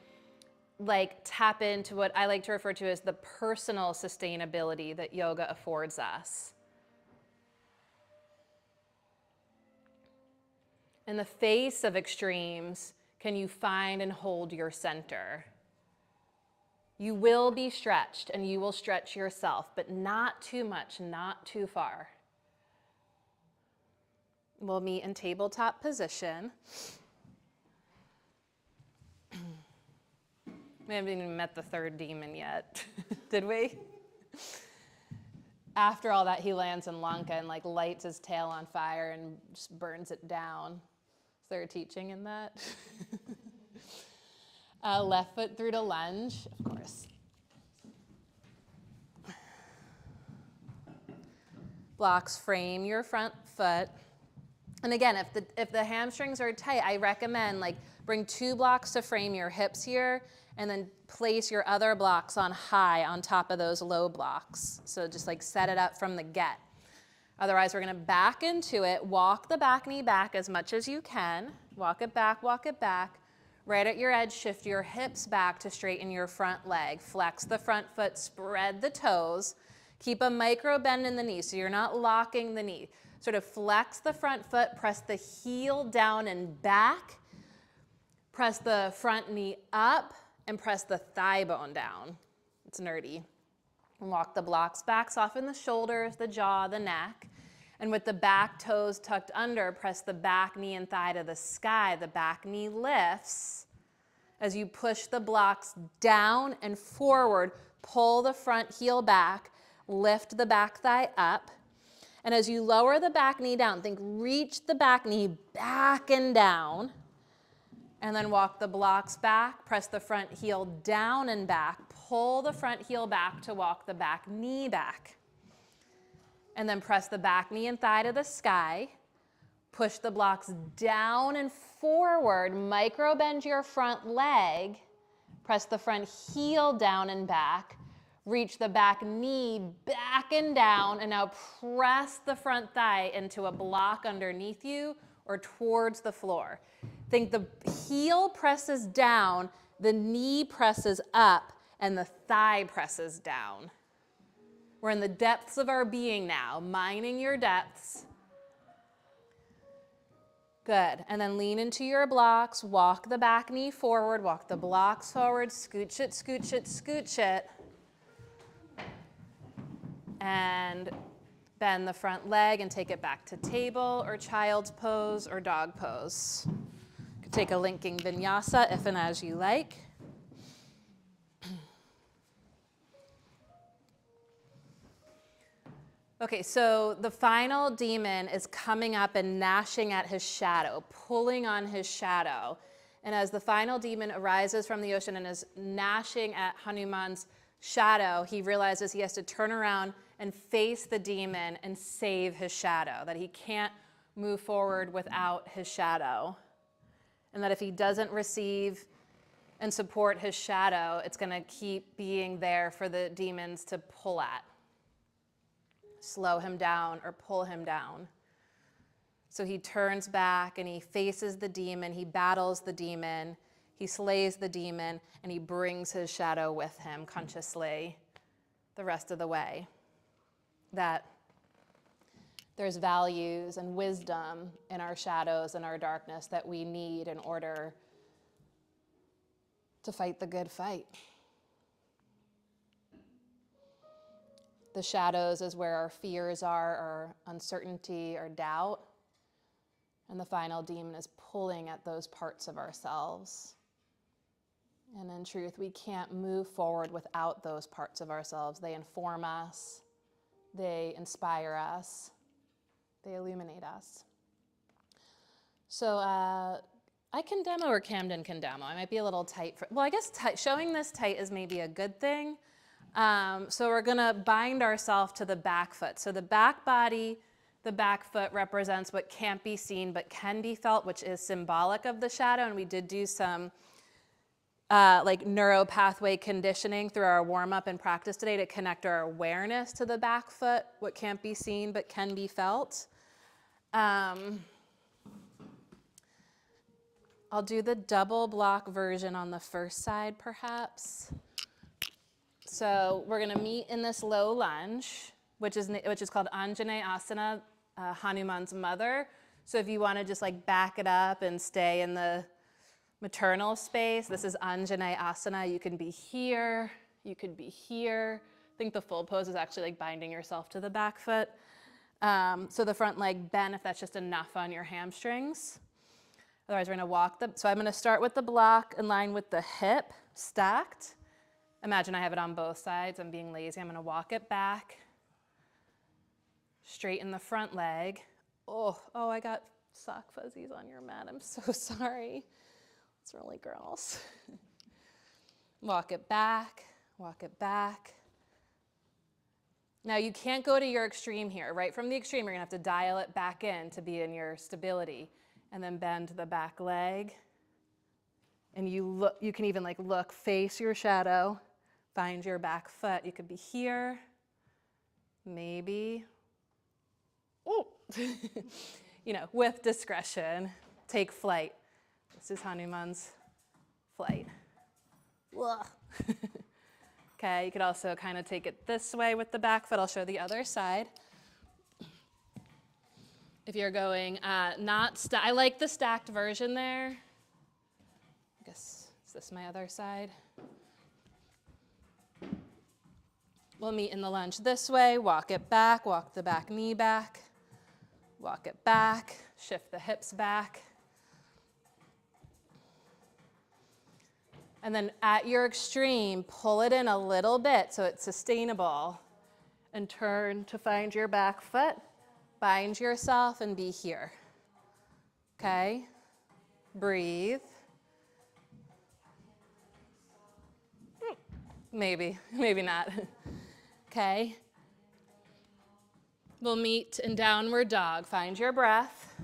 Speaker 2: like tap into what I like to refer to as the personal sustainability that yoga affords us. In the face of extremes, can you find and hold your center? You will be stretched and you will stretch yourself, but not too much, not too far. We'll meet in tabletop position. We haven't even met the third demon yet, did we? After all that, he lands in Lanka and like lights his tail on fire and just burns it down. Is there a teaching in that? Left foot through to lunge, of course. Blocks frame your front foot. And again, if the hamstrings are tight, I recommend like bring 2 blocks to frame your hips here, and then place your other blocks on high on top of those low blocks. So just like set it up from the get. Otherwise, we're gonna back into it. Walk the back knee back as much as you can. Walk it back, walk it back. Right at your edge, shift your hips back to straighten your front leg. Flex the front foot, spread the toes. Keep a micro bend in the knee so you're not locking the knee. Sort of flex the front foot, press the heel down and back. Press the front knee up and press the thigh bone down. It's nerdy. And walk the blocks back, soften the shoulders, the jaw, the neck. And with the back toes tucked under, press the back knee and thigh to the sky. The back knee lifts. As you push the blocks down and forward, pull the front heel back, lift the back thigh up. And as you lower the back knee down, think reach the back knee back and down. And then walk the blocks back, press the front heel down and back, pull the front heel back to walk the back knee back. And then press the back knee and thigh to the sky. Push the blocks down and forward, micro bend your front leg, press the front heel down and back, reach the back knee back and down, and now press the front thigh into a block underneath you or towards the floor. Think the heel presses down, the knee presses up, and the thigh presses down. We're in the depths of our being now, mining your depths. Good, and then lean into your blocks, walk the back knee forward, walk the blocks forward, scooch it, scooch it, scooch it. And bend the front leg and take it back to table or child's pose or dog pose. Take a linking vinyasa if and as you like. Okay, so the final demon is coming up and gnashing at his shadow, pulling on his shadow. And as the final demon arises from the ocean and is gnashing at Hanuman's shadow, he realizes he has to turn around and face the demon and save his shadow, that he can't move forward without his shadow. And that if he doesn't receive and support his shadow, it's going to keep being there for the demons to pull at, slow him down or pull him down. So he turns back and he faces the demon, he battles the demon, he slays the demon, and he brings his shadow with him consciously the rest of the way. That there's values and wisdom in our shadows and our darkness that we need in order to fight the good fight. The shadows is where our fears are, our uncertainty, our doubt. And the final demon is pulling at those parts of ourselves. And in truth, we can't move forward without those parts of ourselves. They inform us, they inspire us, they illuminate us. So I can demo or Camden can demo. I might be a little tight. Well, I guess showing this tight is maybe a good thing. So we're going to bind ourselves to the back foot. So the back body, the back foot represents what can't be seen but can be felt, which is symbolic of the shadow. And we did do some like neuropathway conditioning through our warm-up and practice today to connect our awareness to the back foot, what can't be seen but can be felt. I'll do the double block version on the first side, perhaps. So we're going to meet in this low lunge, which is called Anjaneyasana, Hanuman's mother. So if you want to just like back it up and stay in the maternal space, this is Anjaneyasana. You can be here, you could be here. I think the full pose is actually like binding yourself to the back foot. So the front leg bend if that's just enough on your hamstrings. Otherwise we're going to walk so I'm going to start with the block in line with the hip, stacked. Imagine I have it on both sides. I'm being lazy. I'm going to walk it back. Straighten the front leg. Oh, I got sock fuzzies on your mat. I'm so sorry. It's really gross. Walk it back, walk it back. Now you can't go to your extreme here. Right from the extreme, you're going to have to dial it back in to be in your stability. And then bend the back leg. And you can even like look, face your shadow. Find your back foot. You could be here, maybe. Oh, with discretion, take flight. This is Hanuman's flight. Okay, you could also kind of take it this way with the back foot. I'll show the other side. If you're going I like the stacked version there. I guess, is this my other side? We'll meet in the lunge this way, walk it back, walk the back knee back, walk it back, shift the hips back. And then at your extreme, pull it in a little bit so it's sustainable and turn to find your back foot, bind yourself and be here. Okay? Breathe. Maybe not. Okay. We'll meet in downward dog. Find your breath.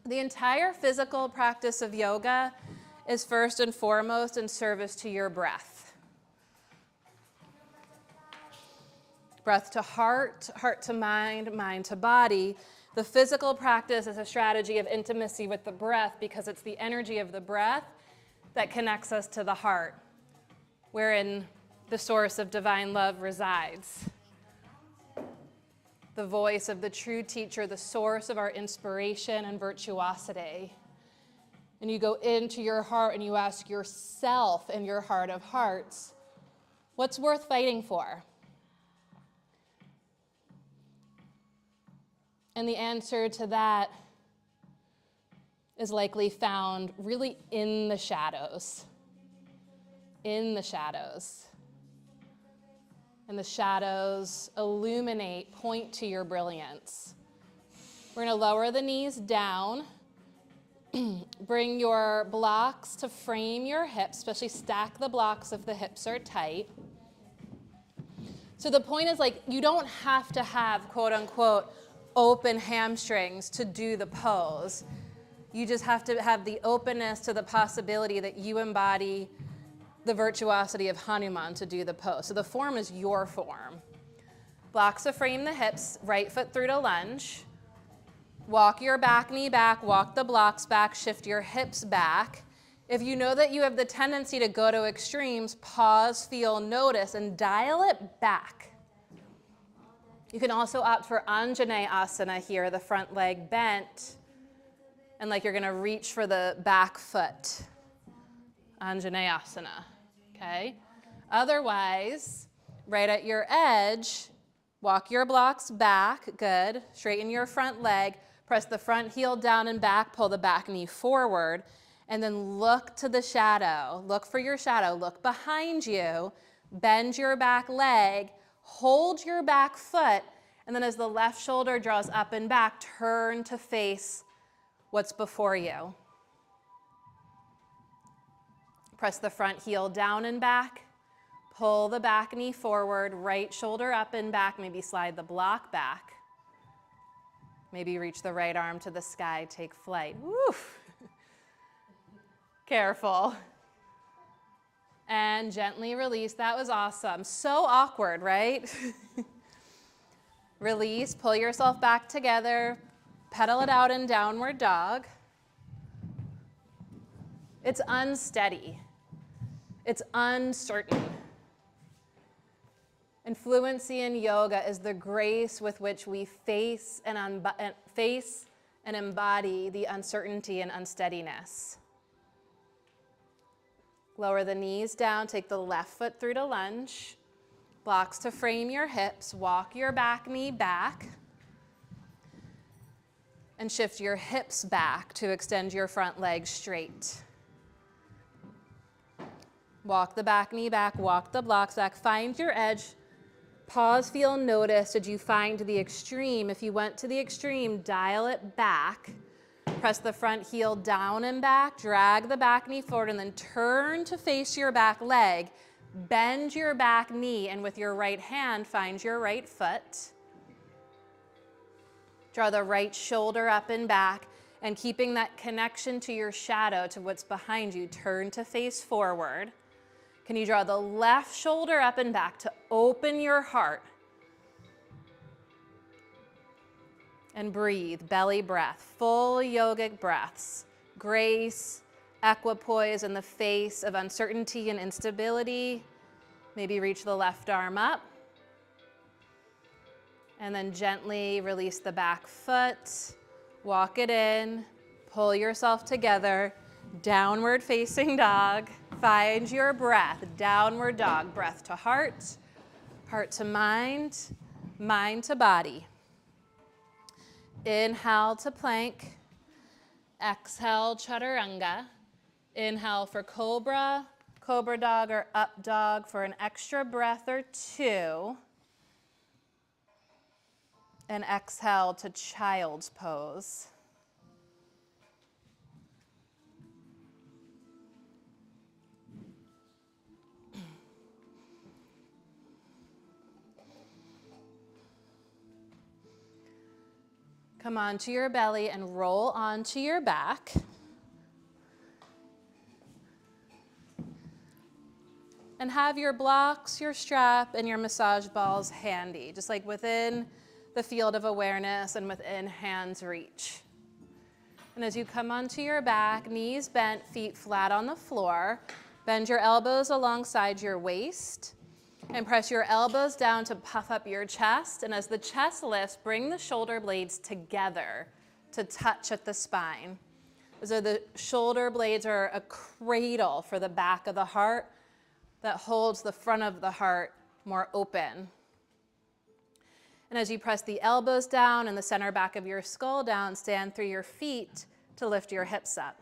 Speaker 2: The entire physical practice of yoga is first and foremost in service to your breath. Breath to heart, heart to mind, mind to body. The physical practice is a strategy of intimacy with the breath because it's the energy of the breath that connects us to the heart, wherein the source of divine love resides. The voice of the true teacher, the source of our inspiration and virtuosity. And you go into your heart and you ask yourself in your heart of hearts, what's worth fighting for? And the answer to that is likely found really in the shadows. In the shadows. And the shadows illuminate, point to your brilliance. We're going to lower the knees down. Bring your blocks to frame your hips, especially stack the blocks if the hips are tight. So the point is, like, you don't have to have, quote unquote, open hamstrings to do the pose. You just have to have the openness to the possibility that you embody the virtuosity of Hanuman to do the pose. So the form is your form. Blocks to frame the hips, right foot through to lunge. Walk your back knee back, walk the blocks back, shift your hips back. If you know that you have the tendency to go to extremes, pause, feel, notice, and dial it back. You can also opt for Anjaneyasana here, the front leg bent, and like you're gonna reach for the back foot. Anjaneyasana, okay? Otherwise, right at your edge, walk your blocks back, good. Straighten your front leg, press the front heel down and back, pull the back knee forward, and then look to the shadow. Look for your shadow, look behind you, bend your back leg, hold your back foot, and then as the left shoulder draws up and back, turn to face what's before you. Press the front heel down and back, pull the back knee forward, right shoulder up and back, maybe slide the block back. Maybe reach the right arm to the sky, take flight. Woof. Careful. And gently release. That was awesome. So awkward, right? Release, pull yourself back together, pedal it out in downward dog. It's unsteady. It's uncertain. And fluency in yoga is the grace with which we face and embody the uncertainty and unsteadiness. Lower the knees down, take the left foot through to lunge. Blocks to frame your hips, walk your back knee back. And shift your hips back to extend your front leg straight. Walk the back knee back, walk the blocks back, find your edge. Pause, feel, notice. Did you find the extreme? If you went to the extreme, dial it back. Press the front heel down and back, drag the back knee forward, and then turn to face your back leg. Bend your back knee, and with your right hand, find your right foot. Draw the right shoulder up and back, and keeping that connection to your shadow, to what's behind you, turn to face forward. Can you draw the left shoulder up and back to open your heart? And breathe, belly breath, full yogic breaths. Grace, equipoise in the face of uncertainty and instability. Maybe reach the left arm up. And then gently release the back foot. Walk it in, pull yourself together. Downward facing dog. Find your breath. Downward dog. Breath to heart, heart to mind, mind to body. Inhale to plank. Exhale, chaturanga. Inhale for cobra, cobra dog, or up dog for an extra breath or two. And exhale to child's pose. Come onto your belly and roll onto your back. And have your blocks, your strap, and your massage balls handy, just like within the field of awareness and within hand's reach. And as you come onto your back, knees bent, feet flat on the floor, bend your elbows alongside your waist. And press your elbows down to puff up your chest. And as the chest lifts, bring the shoulder blades together to touch at the spine. So the shoulder blades are a cradle for the back of the heart that holds the front of the heart more open. And as you press the elbows down and the center back of your skull down, stand through your feet to lift your hips up.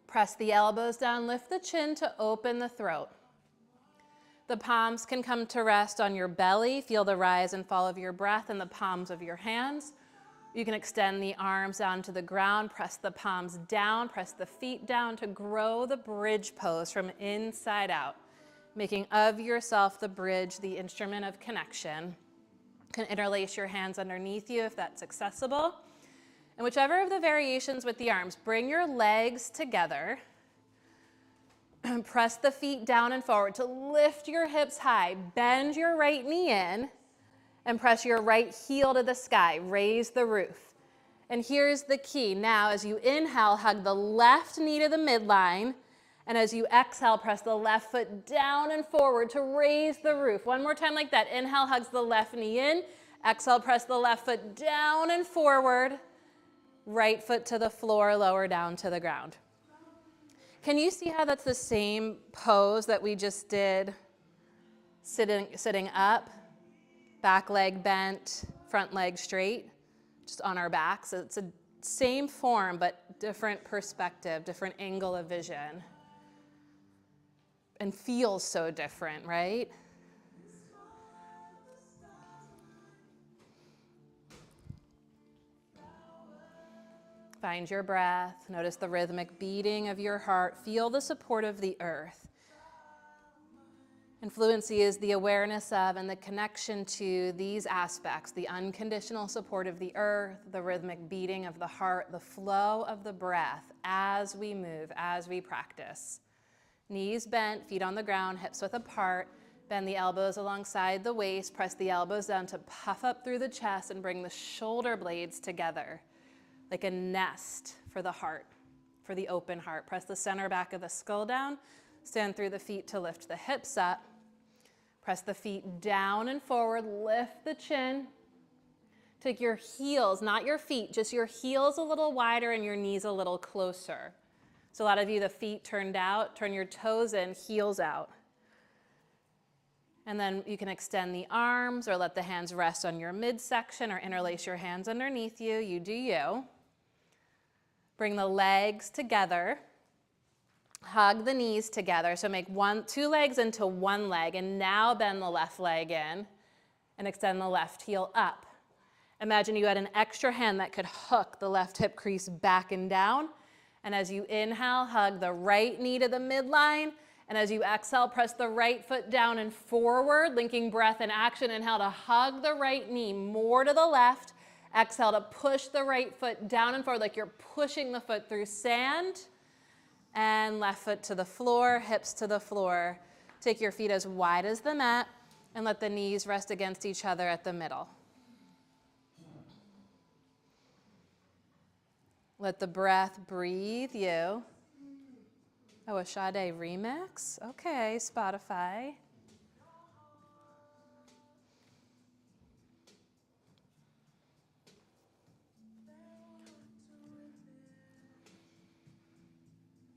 Speaker 2: Press the elbows down, lift the chin to open the throat. The palms can come to rest on your belly. Feel the rise and fall of your breath in the palms of your hands. You can extend the arms down to the ground, press the palms down, press the feet down to grow the bridge pose from inside out, making of yourself the bridge, the instrument of connection. You can interlace your hands underneath you if that's accessible. And whichever of the variations with the arms, bring your legs together. Press the feet down and forward to lift your hips high. Bend your right knee in and press your right heel to the sky. Raise the roof. And here's the key. Now, as you inhale, hug the left knee to the midline. And as you exhale, press the left foot down and forward to raise the roof. One more time like that. Inhale, hugs the left knee in. Exhale, press the left foot down and forward. Right foot to the floor, lower down to the ground. Can you see how that's the same pose that we just did sitting up? Back leg bent, front leg straight, just on our backs. So it's the same form, but different perspective, different angle of vision. And feels so different, right? Find your breath. Notice the rhythmic beating of your heart. Feel the support of the earth. And fluency is the awareness of and the connection to these aspects, the unconditional support of the earth, the rhythmic beating of the heart, the flow of the breath as we move, as we practice. Knees bent, feet on the ground, hips width apart. Bend the elbows alongside the waist. Press the elbows down to puff up through the chest and bring the shoulder blades together. Like a nest for the heart, for the open heart. Press the center back of the skull down. Stand through the feet to lift the hips up. Press the feet down and forward. Lift the chin. Take your heels, not your feet, just your heels a little wider and your knees a little closer. So a lot of you, the feet turned out. Turn your toes in, heels out. And then you can extend the arms or let the hands rest on your midsection or interlace your hands underneath you. You do you. Bring the legs together. Hug the knees together. So make two legs into one leg. And now bend the left leg in and extend the left heel up. Imagine you had an extra hand that could hook the left hip crease back and down. And as you inhale, hug the right knee to the midline. And as you exhale, press the right foot down and forward, linking breath and action. Inhale to hug the right knee more to the left. Exhale to push the right foot down and forward like you're pushing the foot through sand. And left foot to the floor, hips to the floor. Take your feet as wide as the mat and let the knees rest against each other at the middle. Let the breath breathe you. Oh, a Sade remix? Okay, Spotify.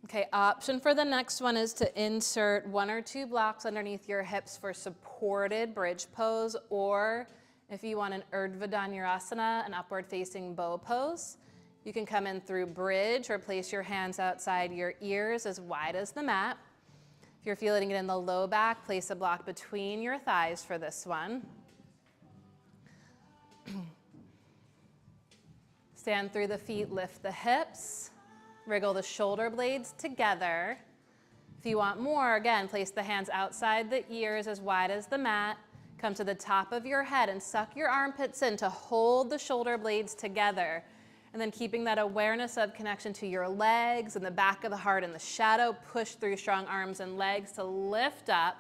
Speaker 2: Okay, option for the next one is to insert one or two blocks underneath your hips for supported bridge pose, or if you want an Urdhva Dhanurasana, an upward facing bow pose, you can come in through bridge or place your hands outside your ears as wide as the mat. If you're feeling it in the low back, place a block between your thighs for this one. Stand through the feet, lift the hips. Wriggle the shoulder blades together. If you want more, again, place the hands outside the ears as wide as the mat. Come to the top of your head and suck your armpits in to hold the shoulder blades together. And then keeping that awareness of connection to your legs and the back of the heart and the shadow, push through strong arms and legs to lift up.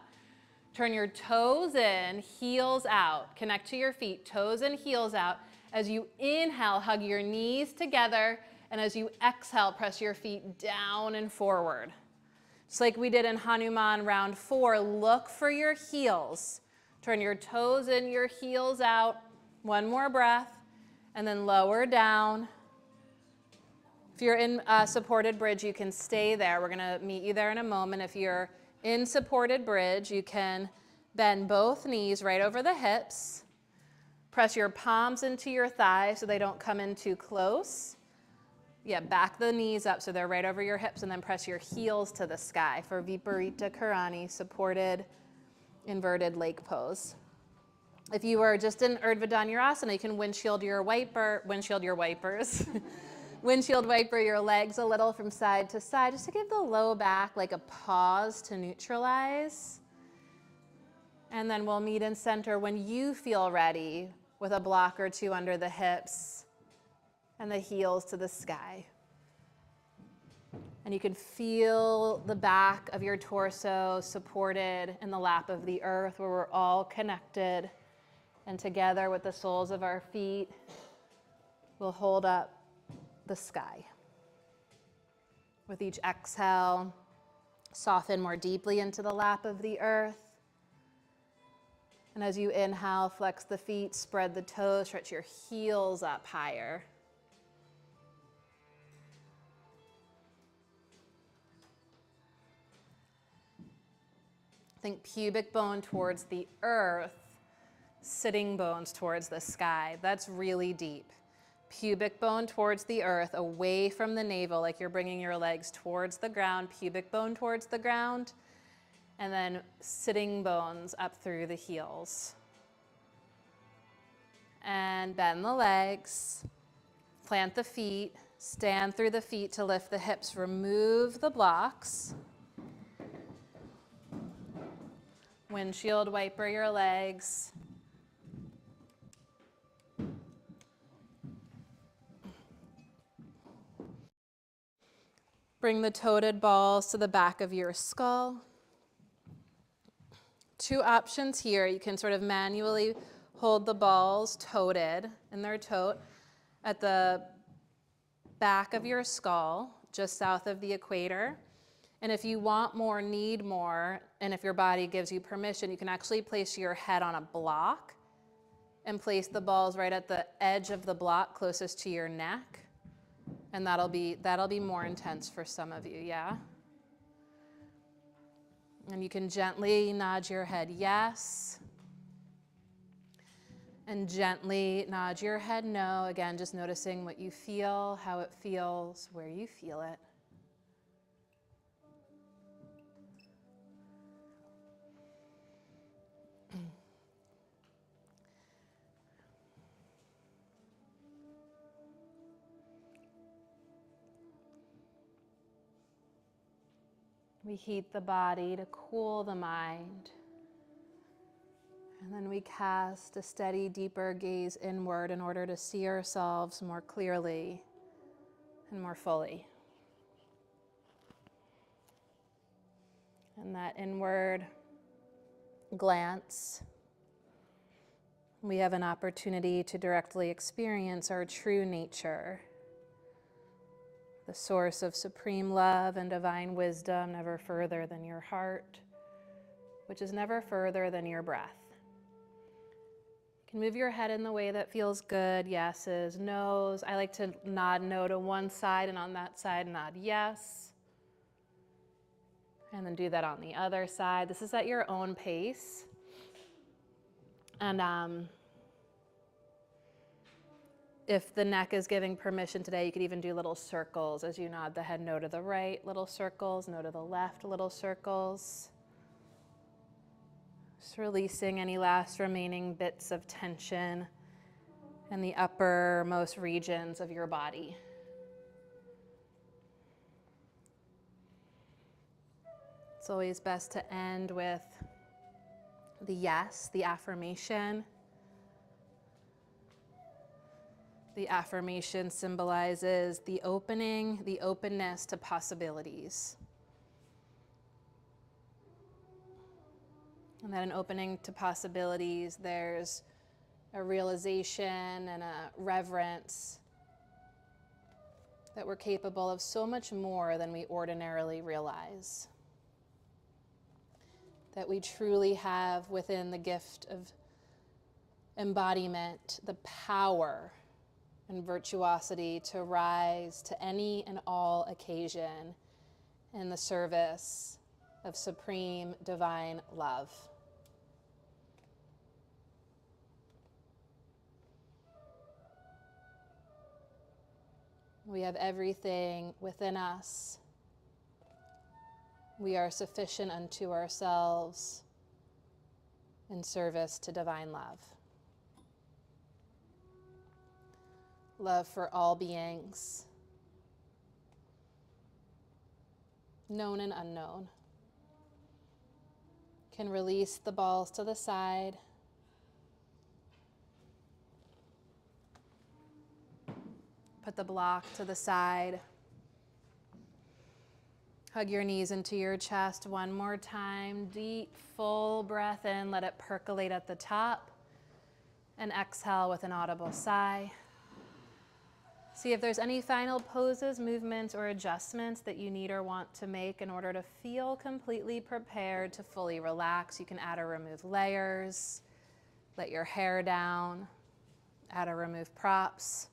Speaker 2: Turn your toes in, heels out. Connect to your feet, toes in, heels out. As you inhale, hug your knees together. And as you exhale, press your feet down and forward. Just like we did in Hanuman round 4, look for your heels. Turn your toes in, your heels out. One more breath, and then lower down. If you're in supported bridge, you can stay there. We're gonna meet you there in a moment. If you're In supported bridge, you can bend both knees right over the hips. Press your palms into your thighs so they don't come in too close. Yeah, back the knees up so they're right over your hips, and then press your heels to the sky for Viparita Karani, supported inverted lake pose. If you are just in Urdhva Dhanurasana, you can windshield wiper your legs a little from side to side, just to give the low back like a pause to neutralize. And then we'll meet in center when you feel ready, with a block or two under the hips and the heels to the sky. And you can feel the back of your torso supported in the lap of the earth, where we're all connected. And together with the soles of our feet, we'll hold up the sky. With each exhale, soften more deeply into the lap of the earth. And as you inhale, flex the feet, spread the toes, stretch your heels up higher. Think pubic bone towards the earth, sitting bones towards the sky. That's really deep. Pubic bone towards the earth, away from the navel, like you're bringing your legs towards the ground, pubic bone towards the ground, and then sitting bones up through the heels. And bend the legs, plant the feet, stand through the feet to lift the hips, remove the blocks. Windshield wiper your legs. Bring the toted balls to the back of your skull. Two options here. You can sort of manually hold the balls toted in their tote at the back of your skull, just south of the equator. And if you want more, need more, and if your body gives you permission, you can actually place your head on a block and place the balls right at the edge of the block closest to your neck. And that'll be more intense for some of you, yeah? And you can gently nod your head yes. And gently nod your head no. Again, just noticing what you feel, how it feels, where you feel it. We heat the body to cool the mind. And then we cast a steady, deeper gaze inward in order to see ourselves more clearly and more fully. And that inward glance, we have an opportunity to directly experience our true nature, the source of supreme love and divine wisdom, never further than your heart, which is never further than your breath. You can move your head in the way that feels good, yeses, nos. I like to nod no to one side, and on that side, nod yes. And then do that on the other side. This is at your own pace. And if the neck is giving permission today, you could even do little circles as you nod the head no to the right, little circles, no to the left, little circles. Just releasing any last remaining bits of tension in the uppermost regions of your body. It's always best to end with the yes, the affirmation. The affirmation symbolizes the opening, the openness to possibilities. And that in opening to possibilities, there's a realization and a reverence that we're capable of so much more than we ordinarily realize. That we truly have within the gift of embodiment the power and virtuosity to rise to any and all occasion in the service of supreme divine love. We have everything within us. We are sufficient unto ourselves in service to divine love. Love for all beings, known and unknown. Can release the balls to the side. Put the block to the side. Hug your knees into your chest one more time. Deep, full breath in. Let it percolate at the top. And exhale with an audible sigh. See if there's any final poses, movements, or adjustments that you need or want to make in order to feel completely prepared to fully relax. You can add or remove layers, let your hair down, add or remove props.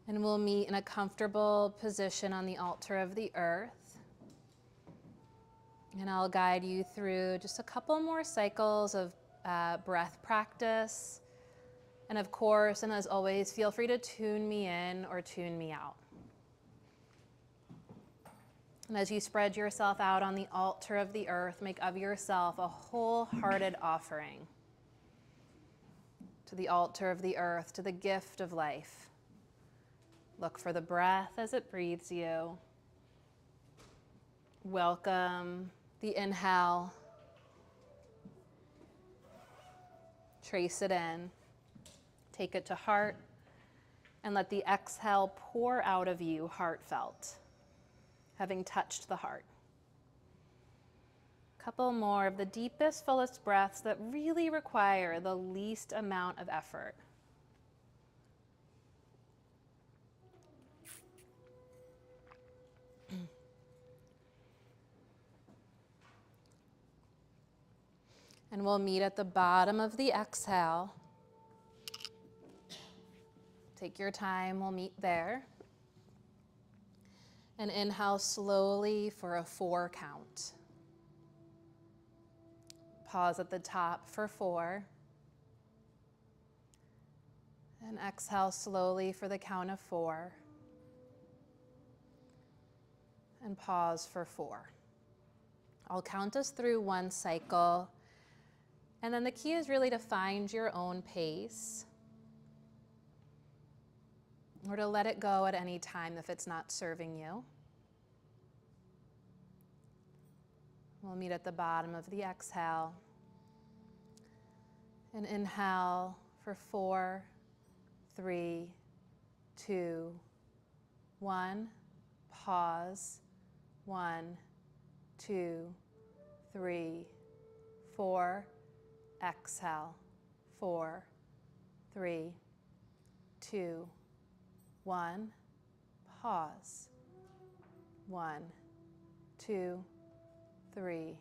Speaker 2: And we'll meet in a comfortable position on the altar of the earth. And I'll guide you through just a couple more cycles of breath practice. And of course, and as always, feel free to tune me in or tune me out. And as you spread yourself out on the altar of the earth, make of yourself a wholehearted offering to the altar of the earth, to the gift of life. Look for the breath as it breathes you. Welcome the inhale. Trace it in. Take it to heart, and let the exhale pour out of you heartfelt, having touched the heart. A couple more of the deepest, fullest breaths that really require the least amount of effort. And we'll meet at the bottom of the exhale. Take your time, we'll meet there. And inhale slowly for a 4 count. Pause at the top for 4. And exhale slowly for the count of 4. And pause for 4. I'll count us through one cycle. And then the key is really to find your own pace, or to let it go at any time if it's not serving you. We'll meet at the bottom of the exhale. And inhale for 4, 3, 2, 1. Pause. 1, 2, 3, 4. Exhale. 4, 3, 2, 1. Pause. 1, 2, 3,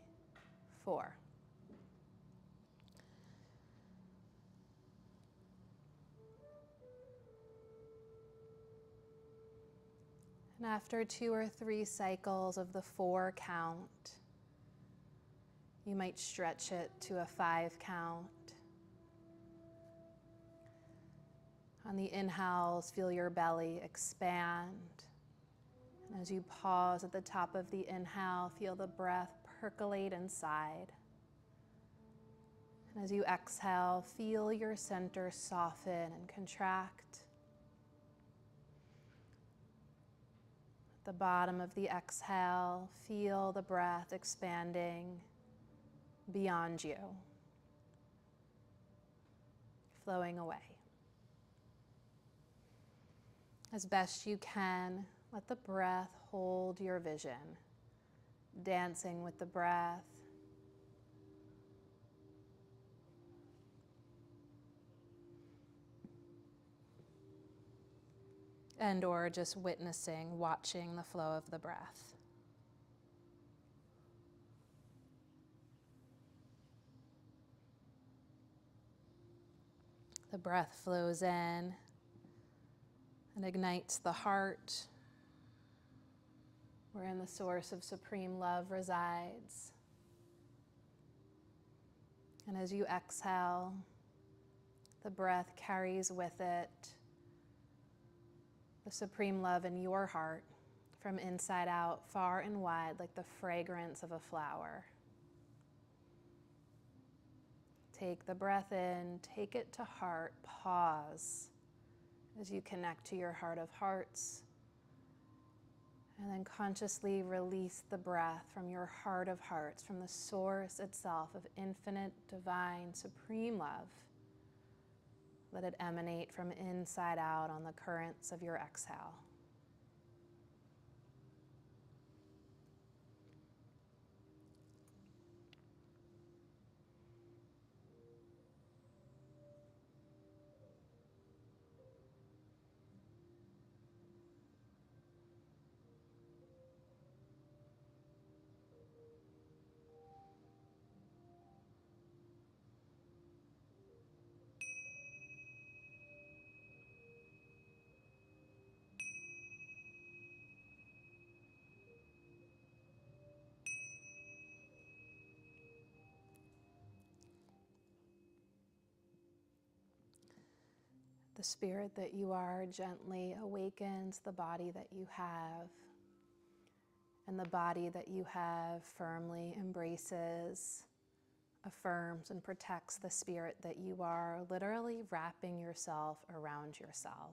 Speaker 2: 4. And after 2 or 3 cycles of the 4 count, you might stretch it to a 5 count. On the inhales, feel your belly expand. And as you pause at the top of the inhale, feel the breath percolate inside. And as you exhale, feel your center soften and contract. At the bottom of the exhale, feel the breath expanding beyond you, flowing away. As best you can, let the breath hold your vision, dancing with the breath. And or just witnessing, watching the flow of the breath. The breath flows in and ignites the heart, wherein the source of supreme love resides. And as you exhale, the breath carries with it the supreme love in your heart from inside out, far and wide, like the fragrance of a flower. Take the breath in, take it to heart, pause as you connect to your heart of hearts, and then consciously release the breath from your heart of hearts, from the source itself of infinite, divine, supreme love. Let it emanate from inside out on the currents of your exhale. The spirit that you are gently awakens the body that you have, and the body that you have firmly embraces, affirms, and protects the spirit that you are, literally wrapping yourself around yourself.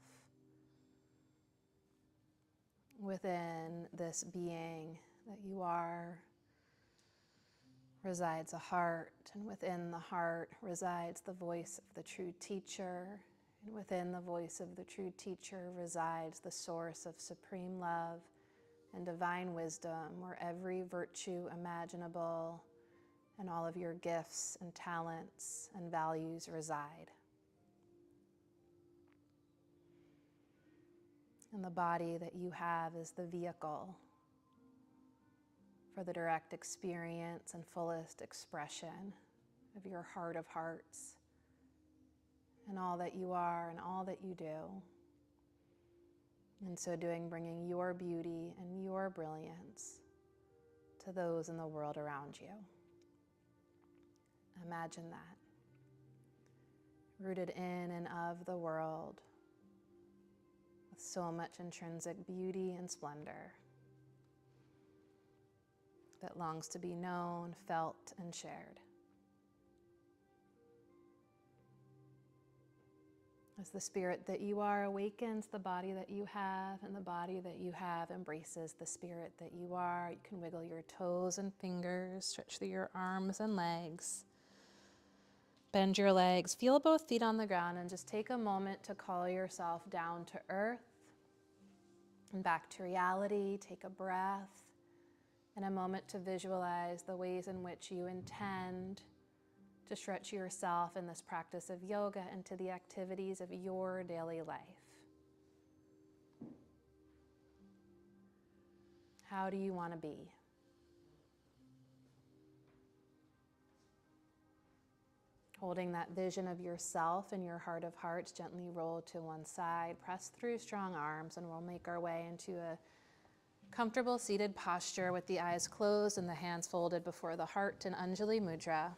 Speaker 2: Within this being that you are resides a heart, and within the heart resides the voice of the true teacher. And within the voice of the true teacher resides the source of supreme love and divine wisdom, where every virtue imaginable and all of your gifts and talents and values reside. And the body that you have is the vehicle for the direct experience and fullest expression of your heart of hearts, and all that you are and all that you do. In so doing, bringing your beauty and your brilliance to those in the world around you. Imagine that. Rooted in and of the world with so much intrinsic beauty and splendor that longs to be known, felt, and shared. As the spirit that you are awakens the body that you have, and the body that you have embraces the spirit that you are, you can wiggle your toes and fingers, stretch through your arms and legs. Bend your legs, feel both feet on the ground, and just take a moment to call yourself down to earth and back to reality. Take a breath and a moment to visualize the ways in which you intend to stretch yourself in this practice of yoga into the activities of your daily life. How do you want to be? Holding that vision of yourself in your heart of hearts, gently roll to one side, press through strong arms, and we'll make our way into a comfortable seated posture with the eyes closed and the hands folded before the heart in Anjali Mudra.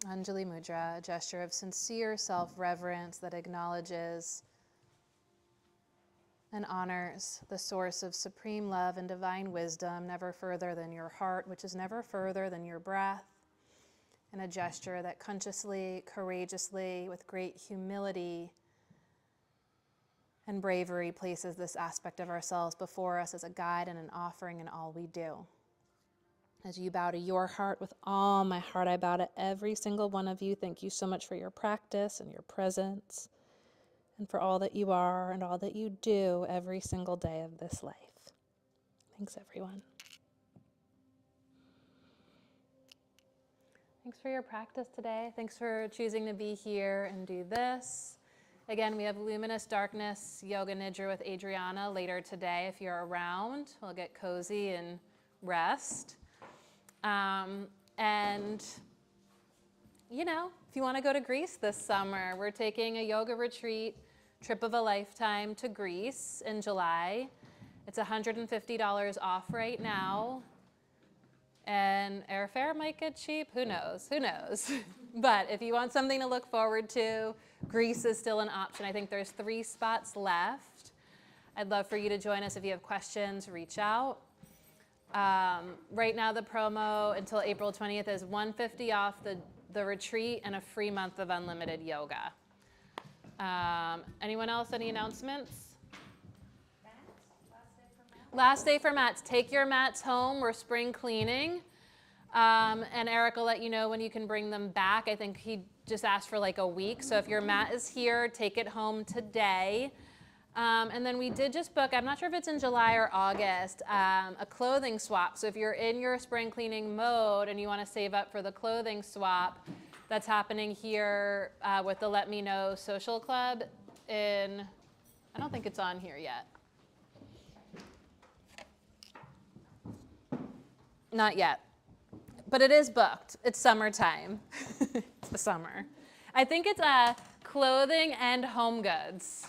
Speaker 2: Anjali Mudra, a gesture of sincere self-reverence that acknowledges and honors the source of supreme love and divine wisdom, never further than your heart, which is never further than your breath, and a gesture that consciously, courageously, with great humility and bravery places this aspect of ourselves before us as a guide and an offering in all we do. As you bow to your heart, with all my heart, I bow to every single one of you. Thank you so much for your practice and your presence, and for all that you are and all that you do every single day of this life. Thanks, everyone. Thanks for your practice today. Thanks for choosing to be here and do this. Again, we have Luminous Darkness Yoga Nidra with Adriana later today. If you're around, we'll get cozy and rest. And, you know, if you want to go to Greece this summer, we're taking a yoga retreat trip of a lifetime to Greece in July. It's $150 off right now. And airfare might get cheap. Who knows? Who knows? But if you want something to look forward to, Greece is still an option. I think there's 3 spots left. I'd love for you to join us. If you have questions, reach out. Right now, the promo until April 20th is $150 off the retreat and a free month of unlimited yoga. Anyone else? Any announcements? Last day for mats. Take your mats home. We're spring cleaning. And Eric will let you know when you can bring them back. I think he just asked for like a week. So if your mat is here, take it home today. And then we did just book, I'm not sure if it's in July or August, a clothing swap. So if you're in your spring cleaning mode and you want to save up for the clothing swap, that's happening here with the Let Me Know Social Club in, I don't think it's on here yet. Not yet, but it is booked. It's summertime. It's the summer. I think it's clothing and home goods.